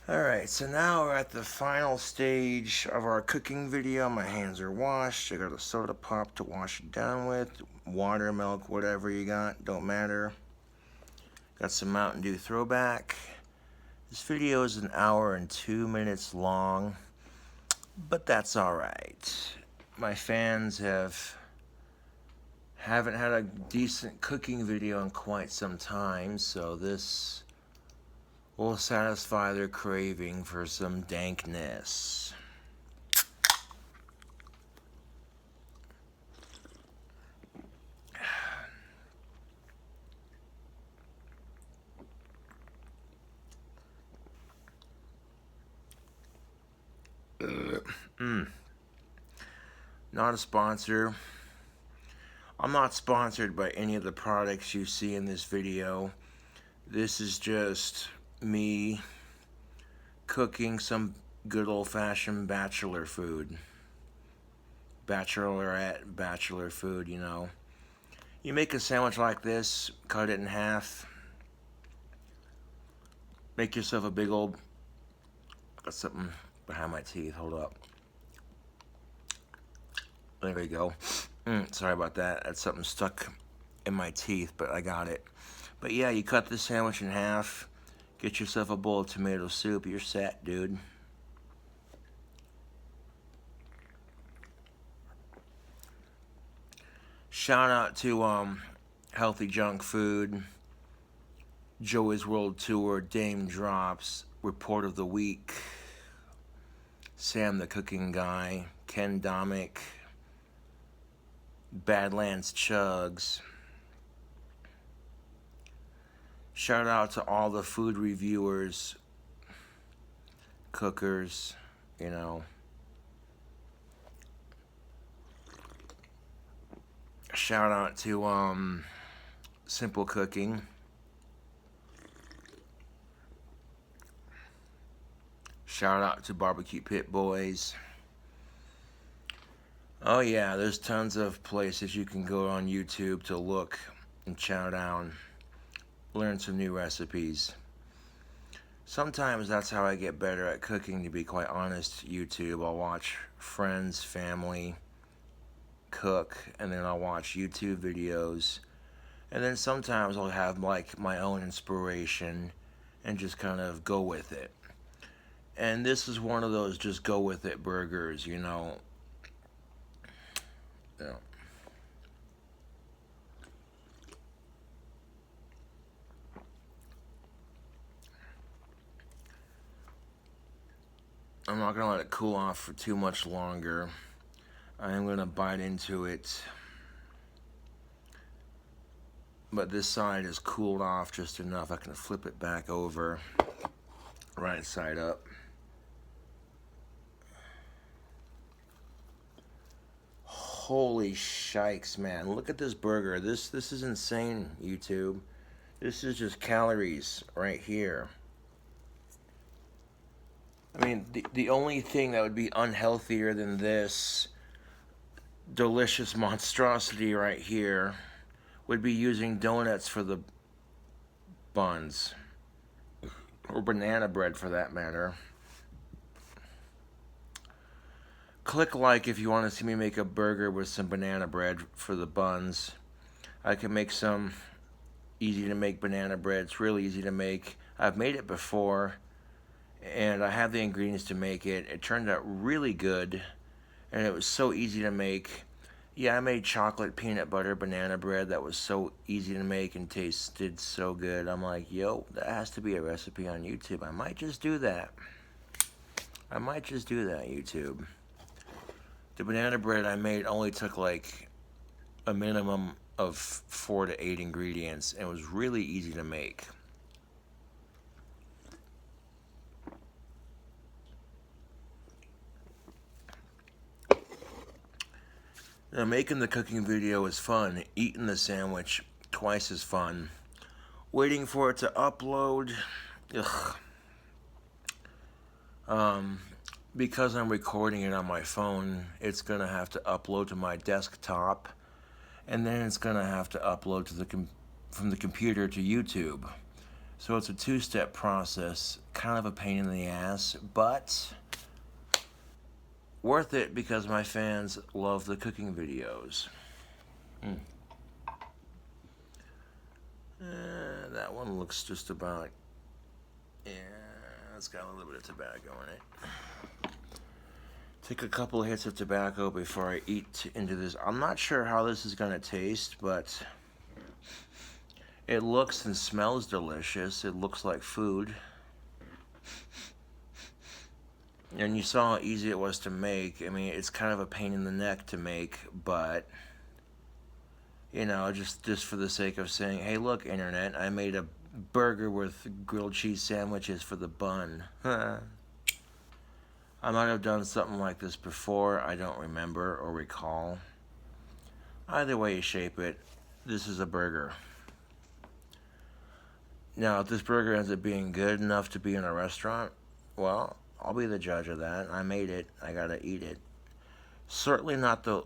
Alright, so now we're at the final stage of our cooking video. My hands are washed. I got a soda pop to wash it down with. Water, milk, whatever you got, don't matter. Got some Mountain Dew throwback. This video is 1 hour and 2 minutes long, but that's alright. My fans haven't had a decent cooking video in quite some time, so this will satisfy their craving for some dankness. Not a sponsor. I'm not sponsored by any of the products you see in this video. This is just me cooking some good old-fashioned bachelor food. Bachelorette, bachelor food, you know. You make a sandwich like this, cut it in half. Make yourself a big old... Got something behind my teeth, hold up. There we go. Sorry about that. That's something stuck in my teeth, but I got it. But yeah, you cut this sandwich in half. Get yourself a bowl of tomato soup. You're set, dude. Shout out to Healthy Junk Food, Joey's World Tour, Dame Drops, Report of the Week, Sam the Cooking Guy, Ken Domick, Badlands Chugs. Shout out to all the food reviewers, cookers, you know. Shout out to Simple Cooking. Shout out to Barbecue Pit Boys. Oh yeah, there's tons of places you can go on YouTube to look and chow down, learn some new recipes. Sometimes that's how I get better at cooking, to be quite honest. YouTube, I'll watch friends, family cook, and then I'll watch YouTube videos, and then sometimes I'll have like my own inspiration and just kind of go with it. And this is one of those just go with it burgers, you know. Yeah. I'm not gonna let it cool off for too much longer. I am gonna bite into it. But this side is cooled off just enough. I can flip it back over, right side up. Holy shikes, man. Look at this burger. This is insane, YouTube. This is just calories right here. I mean, the only thing that would be unhealthier than this delicious monstrosity right here would be using donuts for the buns. Or banana bread for that matter. Click like if you want to see me make a burger with some banana bread for the buns. I can make some easy to make banana bread. It's really easy to make. I've made it before, and I have the ingredients to make it. It turned out really good, and it was so easy to make. Yeah, I made chocolate peanut butter banana bread that was so easy to make and tasted so good. I'm like, yo, that has to be a recipe on YouTube. I might just do that. YouTube. The banana bread I made only took like a minimum of 4 to 8 ingredients, and it was really easy to make. Now, making the cooking video is fun. Eating the sandwich, twice as fun. Waiting for it to upload, ugh. Because I'm recording it on my phone, it's gonna have to upload to my desktop, and then it's gonna have to upload to from the computer to YouTube. So it's a 2-step process, kind of a pain in the ass, but worth it because my fans love the cooking videos. That one looks just about, yeah, it's got a little bit of tobacco in it. Take a couple of hits of tobacco before I eat into this. I'm not sure how this is going to taste, but it looks and smells delicious. It looks like food. And you saw how easy it was to make. I mean, it's kind of a pain in the neck to make, but, you know, just for the sake of saying, hey, look, Internet, I made a burger with grilled cheese sandwiches for the bun. I might have done something like this before. I don't remember or recall. Either way you shape it, this is a burger. Now, if this burger ends up being good enough to be in a restaurant, well, I'll be the judge of that. I made it. I gotta eat it. Certainly not the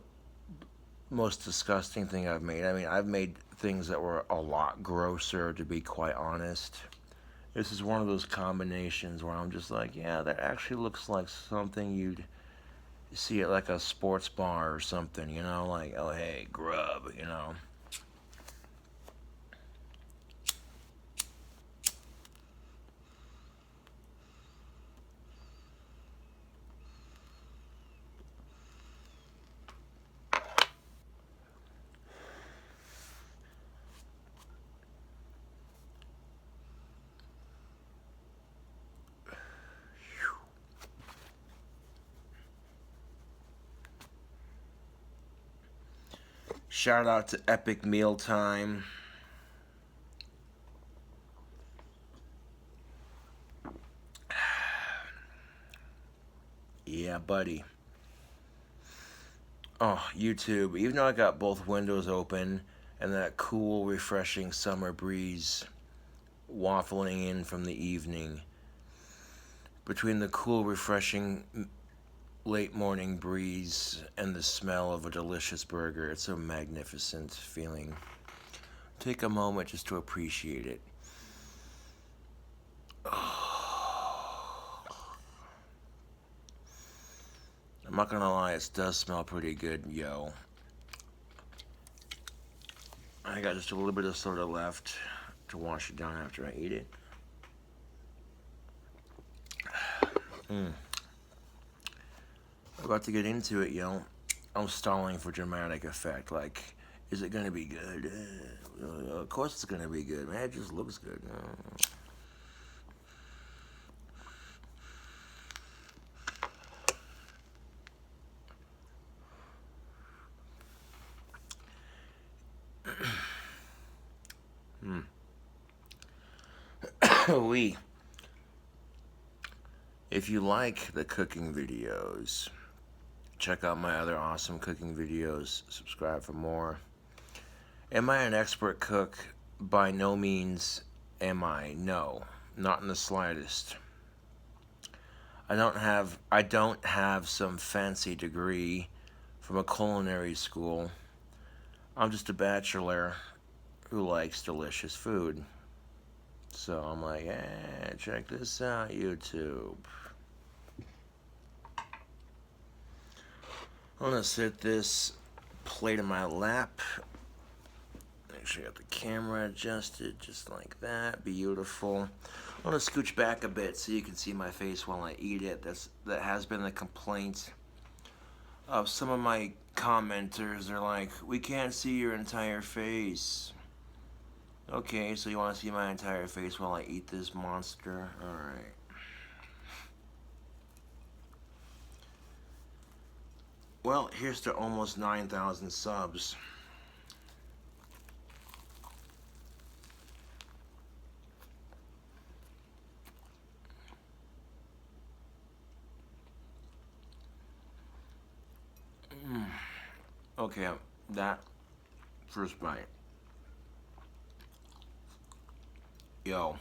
most disgusting thing I've made. I mean, I've made things that were a lot grosser, to be quite honest. This is one of those combinations where I'm just like, yeah, that actually looks like something you'd see at like a sports bar or something, you know, like, oh, hey, grub, you know. Shout out to Epic Mealtime. Yeah, buddy. Oh, YouTube. Even though I got both windows open and that cool, refreshing summer breeze waffling in from the evening, between the cool, refreshing late morning breeze and the smell of a delicious burger, it's a magnificent feeling. Take a moment just to appreciate it. I'm not gonna lie, it does smell pretty good, yo. I got just a little bit of soda left to wash it down after I eat it. Mm. I'm about to get into it, yo. I'm stalling for dramatic effect. Like, is it gonna be good? Of course it's gonna be good, man. It just looks good. We. If you like the cooking videos, check out my other awesome cooking videos. Subscribe for more. Am I an expert cook? By no means am I. No, not in the slightest. I don't have some fancy degree from a culinary school. I'm just a bachelor who likes delicious food. So I'm like, check this out, YouTube. I'm gonna sit this plate in my lap. Make sure you got the camera adjusted just like that. Beautiful. I'm gonna scooch back a bit so you can see my face while I eat it. That has been a complaint of some of my commenters. They're like, we can't see your entire face. Okay, so you want to see my entire face while I eat this monster? Alright. Well, here's to almost 9,000 subs. Okay, that first bite. Yo.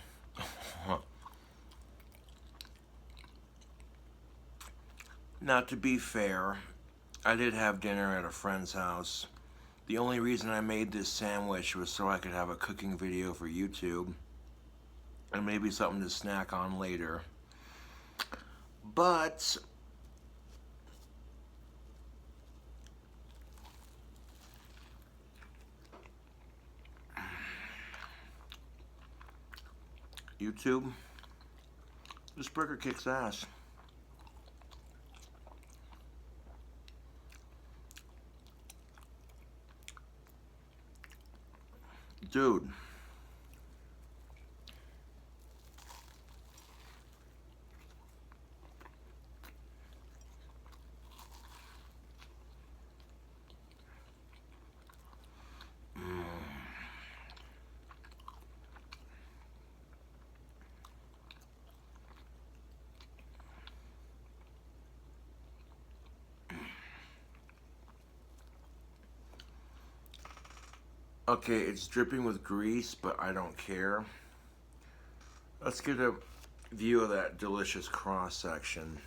Now, to be fair, I did have dinner at a friend's house. The only reason I made this sandwich was so I could have a cooking video for YouTube and maybe something to snack on later. But YouTube, this burger kicks ass. Dude. Okay, it's dripping with grease, but I don't care. Let's get a view of that delicious cross section.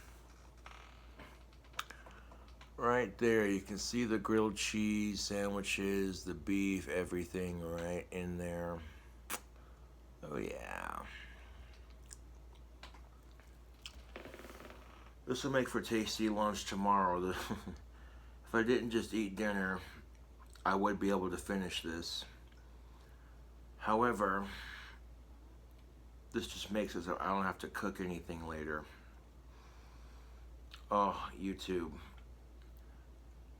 Right there, you can see the grilled cheese sandwiches, the beef, everything right in there. Oh yeah. This will make for tasty lunch tomorrow. If I didn't just eat dinner, I would be able to finish this. However, this just makes it so I don't have to cook anything later. Oh, YouTube.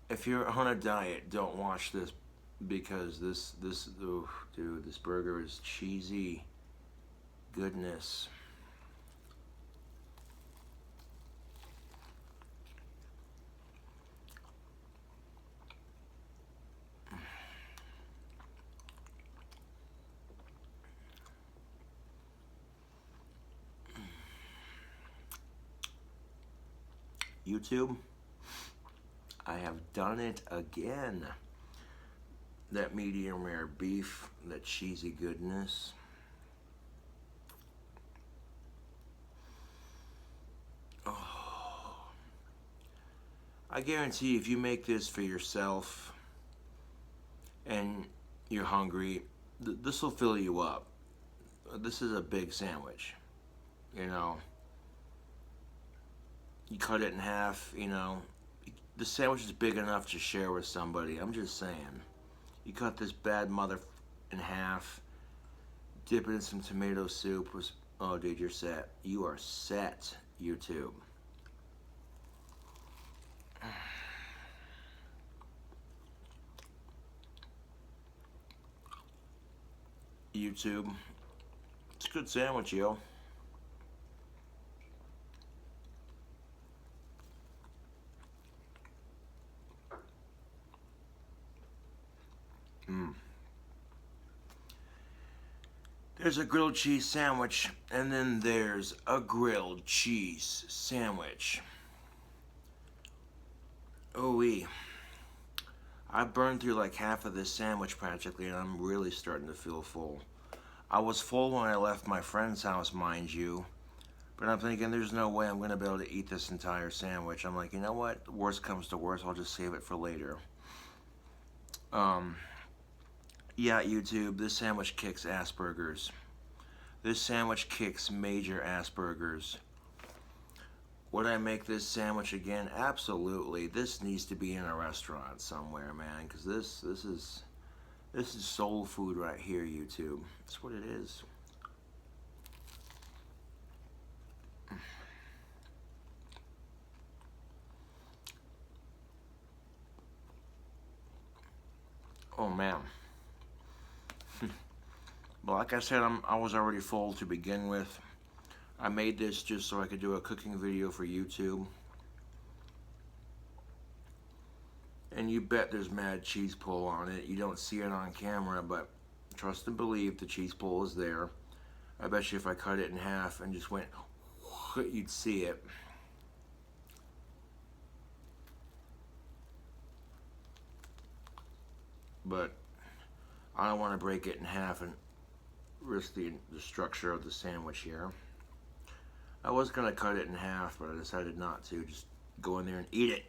If you're on a diet, don't watch this because oh, dude, this burger is cheesy goodness. YouTube, I have done it again. That medium rare beef, that cheesy goodness. Oh. I guarantee if you make this for yourself and you're hungry, this will fill you up. This is a big sandwich, you know. You cut it in half, you know. The sandwich is big enough to share with somebody. I'm just saying. You cut this bad mother in half, dip it in some tomato soup. Oh, dude, you're set. You are set. YouTube. YouTube. It's a good sandwich, yo. Mm. There's a grilled cheese sandwich, and then there's a grilled cheese sandwich. Ooh-wee. I burned through like half of this sandwich practically, and I'm really starting to feel full. I was full when I left my friend's house, mind you, but I'm thinking there's no way I'm going to be able to eat this entire sandwich. I'm like, you know what? Worst comes to worst, I'll just save it for later. Yeah, YouTube, this sandwich kicks Asperger's. This sandwich kicks major Asperger's. Would I make this sandwich again? Absolutely. This needs to be in a restaurant somewhere, man, because this is soul food right here, YouTube. That's what it is. Oh man. But like I said, I was already full to begin with. I made this just so I could do a cooking video for YouTube. And you bet there's mad cheese pull on it. You don't see it on camera, but trust and believe the cheese pull is there. I bet you if I cut it in half and just went, you'd see it. But I don't want to break it in half and risk the structure of the sandwich here. I was going to cut it in half, but I decided not to. Just go in there and eat it.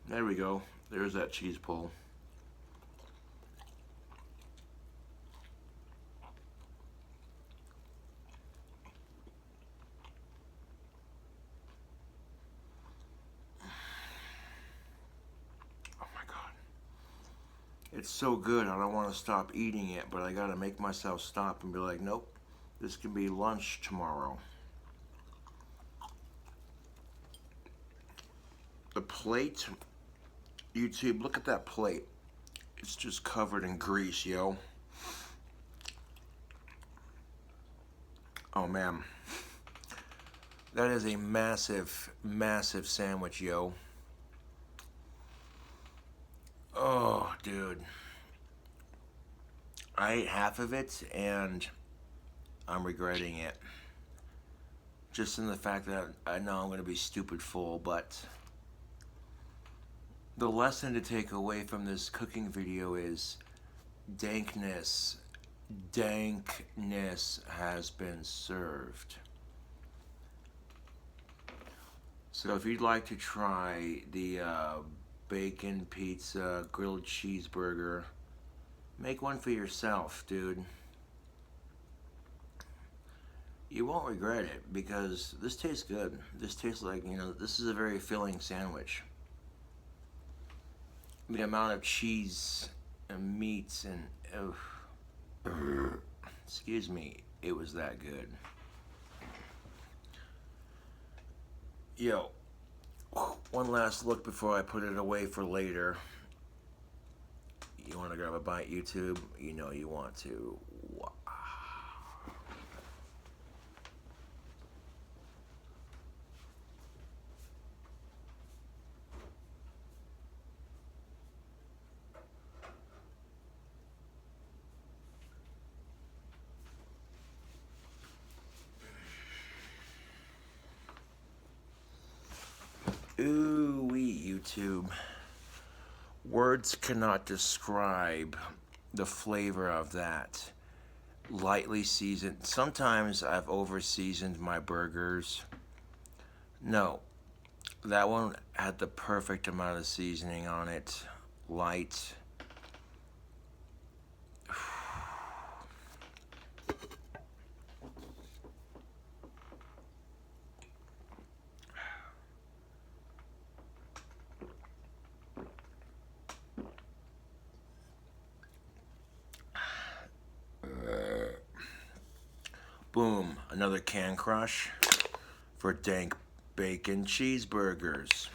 There we go. There's that cheese pull. Oh my God. It's so good, I don't want to stop eating it, but I gotta make myself stop and be like, nope, this can be lunch tomorrow. The plate, YouTube, look at that plate. It's just covered in grease, yo. Oh man. That is a massive, massive sandwich, yo. Oh, dude. I ate half of it and I'm regretting it. Just in the fact that I know I'm going to be stupid full, but the lesson to take away from this cooking video is dankness. Dankness has been served. So if you'd like to try the bacon pizza grilled cheeseburger, make one for yourself, dude. You won't regret it because this tastes good. This tastes like, you know, this is a very filling sandwich. The amount of cheese and meats and excuse me, it was that good. Yo, one last look before I put it away for later. You want to grab a bite, YouTube? You know you want to. Wow. Ooh-wee, YouTube. Words cannot describe the flavor of that. Lightly seasoned. Sometimes I've over seasoned my burgers. No, that one had the perfect amount of seasoning on it. Light. Boom, another can crush for dank bacon cheeseburgers.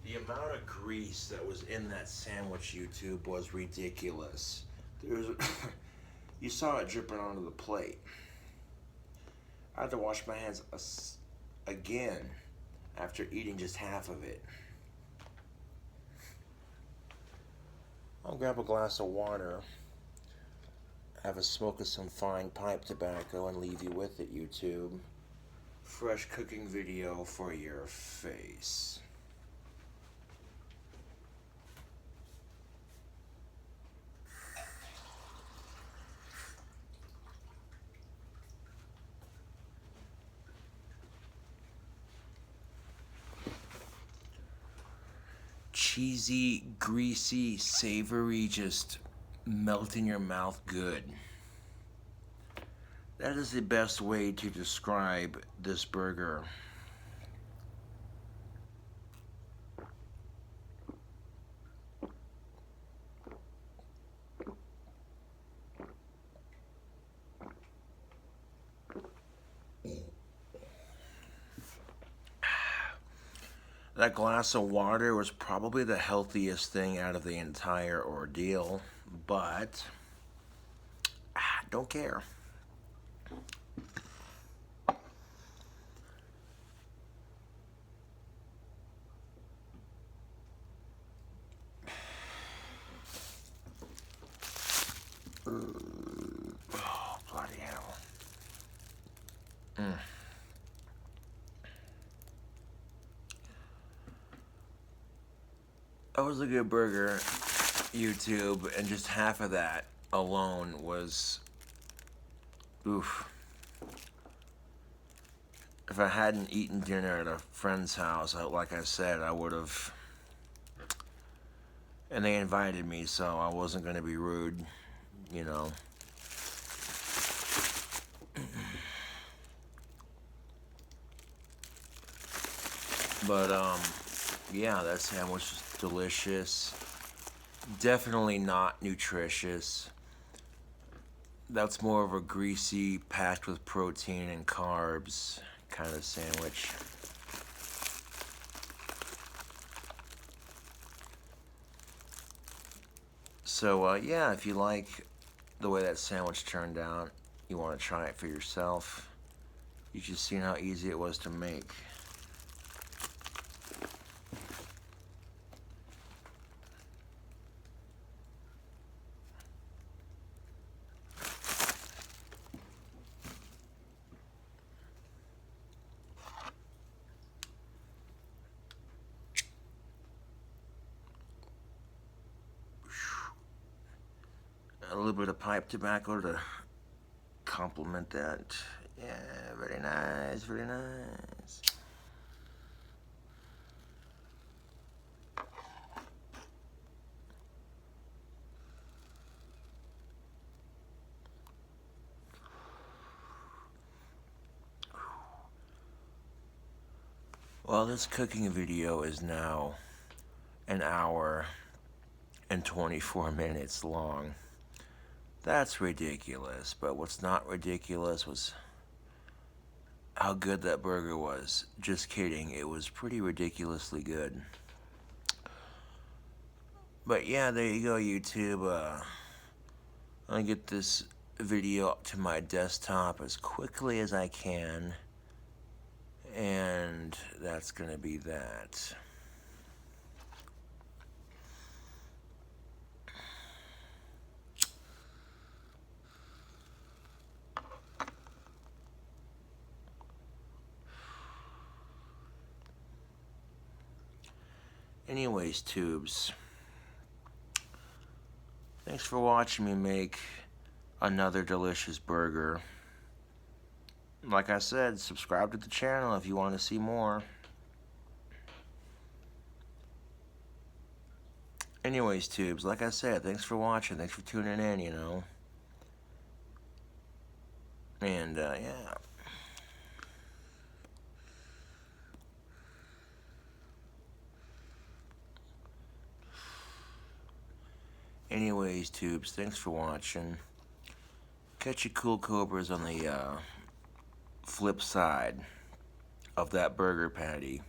The amount of grease that was in that sandwich, YouTube, was ridiculous. You saw it dripping onto the plate. I had to wash my hands again after eating just half of it. I'll grab a glass of water, have a smoke of some fine pipe tobacco, and leave you with it, YouTube. Fresh cooking video for your face. Cheesy, greasy, savory, just melt in your mouth good. That is the best way to describe this burger. That glass of water was probably the healthiest thing out of the entire ordeal, but don't care. Oh, bloody hell. That was a good burger, YouTube, and just half of that alone was, oof. If I hadn't eaten dinner at a friend's house, like I said, I would have, and they invited me, so I wasn't going to be rude, you know. But, yeah, that sandwich was delicious. Definitely not nutritious. That's more of a greasy, packed with protein and carbs kind of sandwich. So, yeah, if you like the way that sandwich turned out, you want to try it for yourself, you just seen how easy it was to make. A little bit of pipe tobacco to complement that. Yeah, very nice, very nice. Well, this cooking video is now an hour and 24 minutes long. That's ridiculous, but what's not ridiculous was how good that burger was. Just kidding, it was pretty ridiculously good. But yeah, there you go, YouTube. I'm gonna get this video up to my desktop as quickly as I can, and that's gonna be that. Anyways, tubes, thanks for watching me make another delicious burger. Like I said, subscribe to the channel if you want to see more. Anyways, tubes, like I said, thanks for watching. Thanks for tuning in, you know. And, yeah. Anyways, tubes, thanks for watching. Catch you cool cobras on the flip side of that burger patty.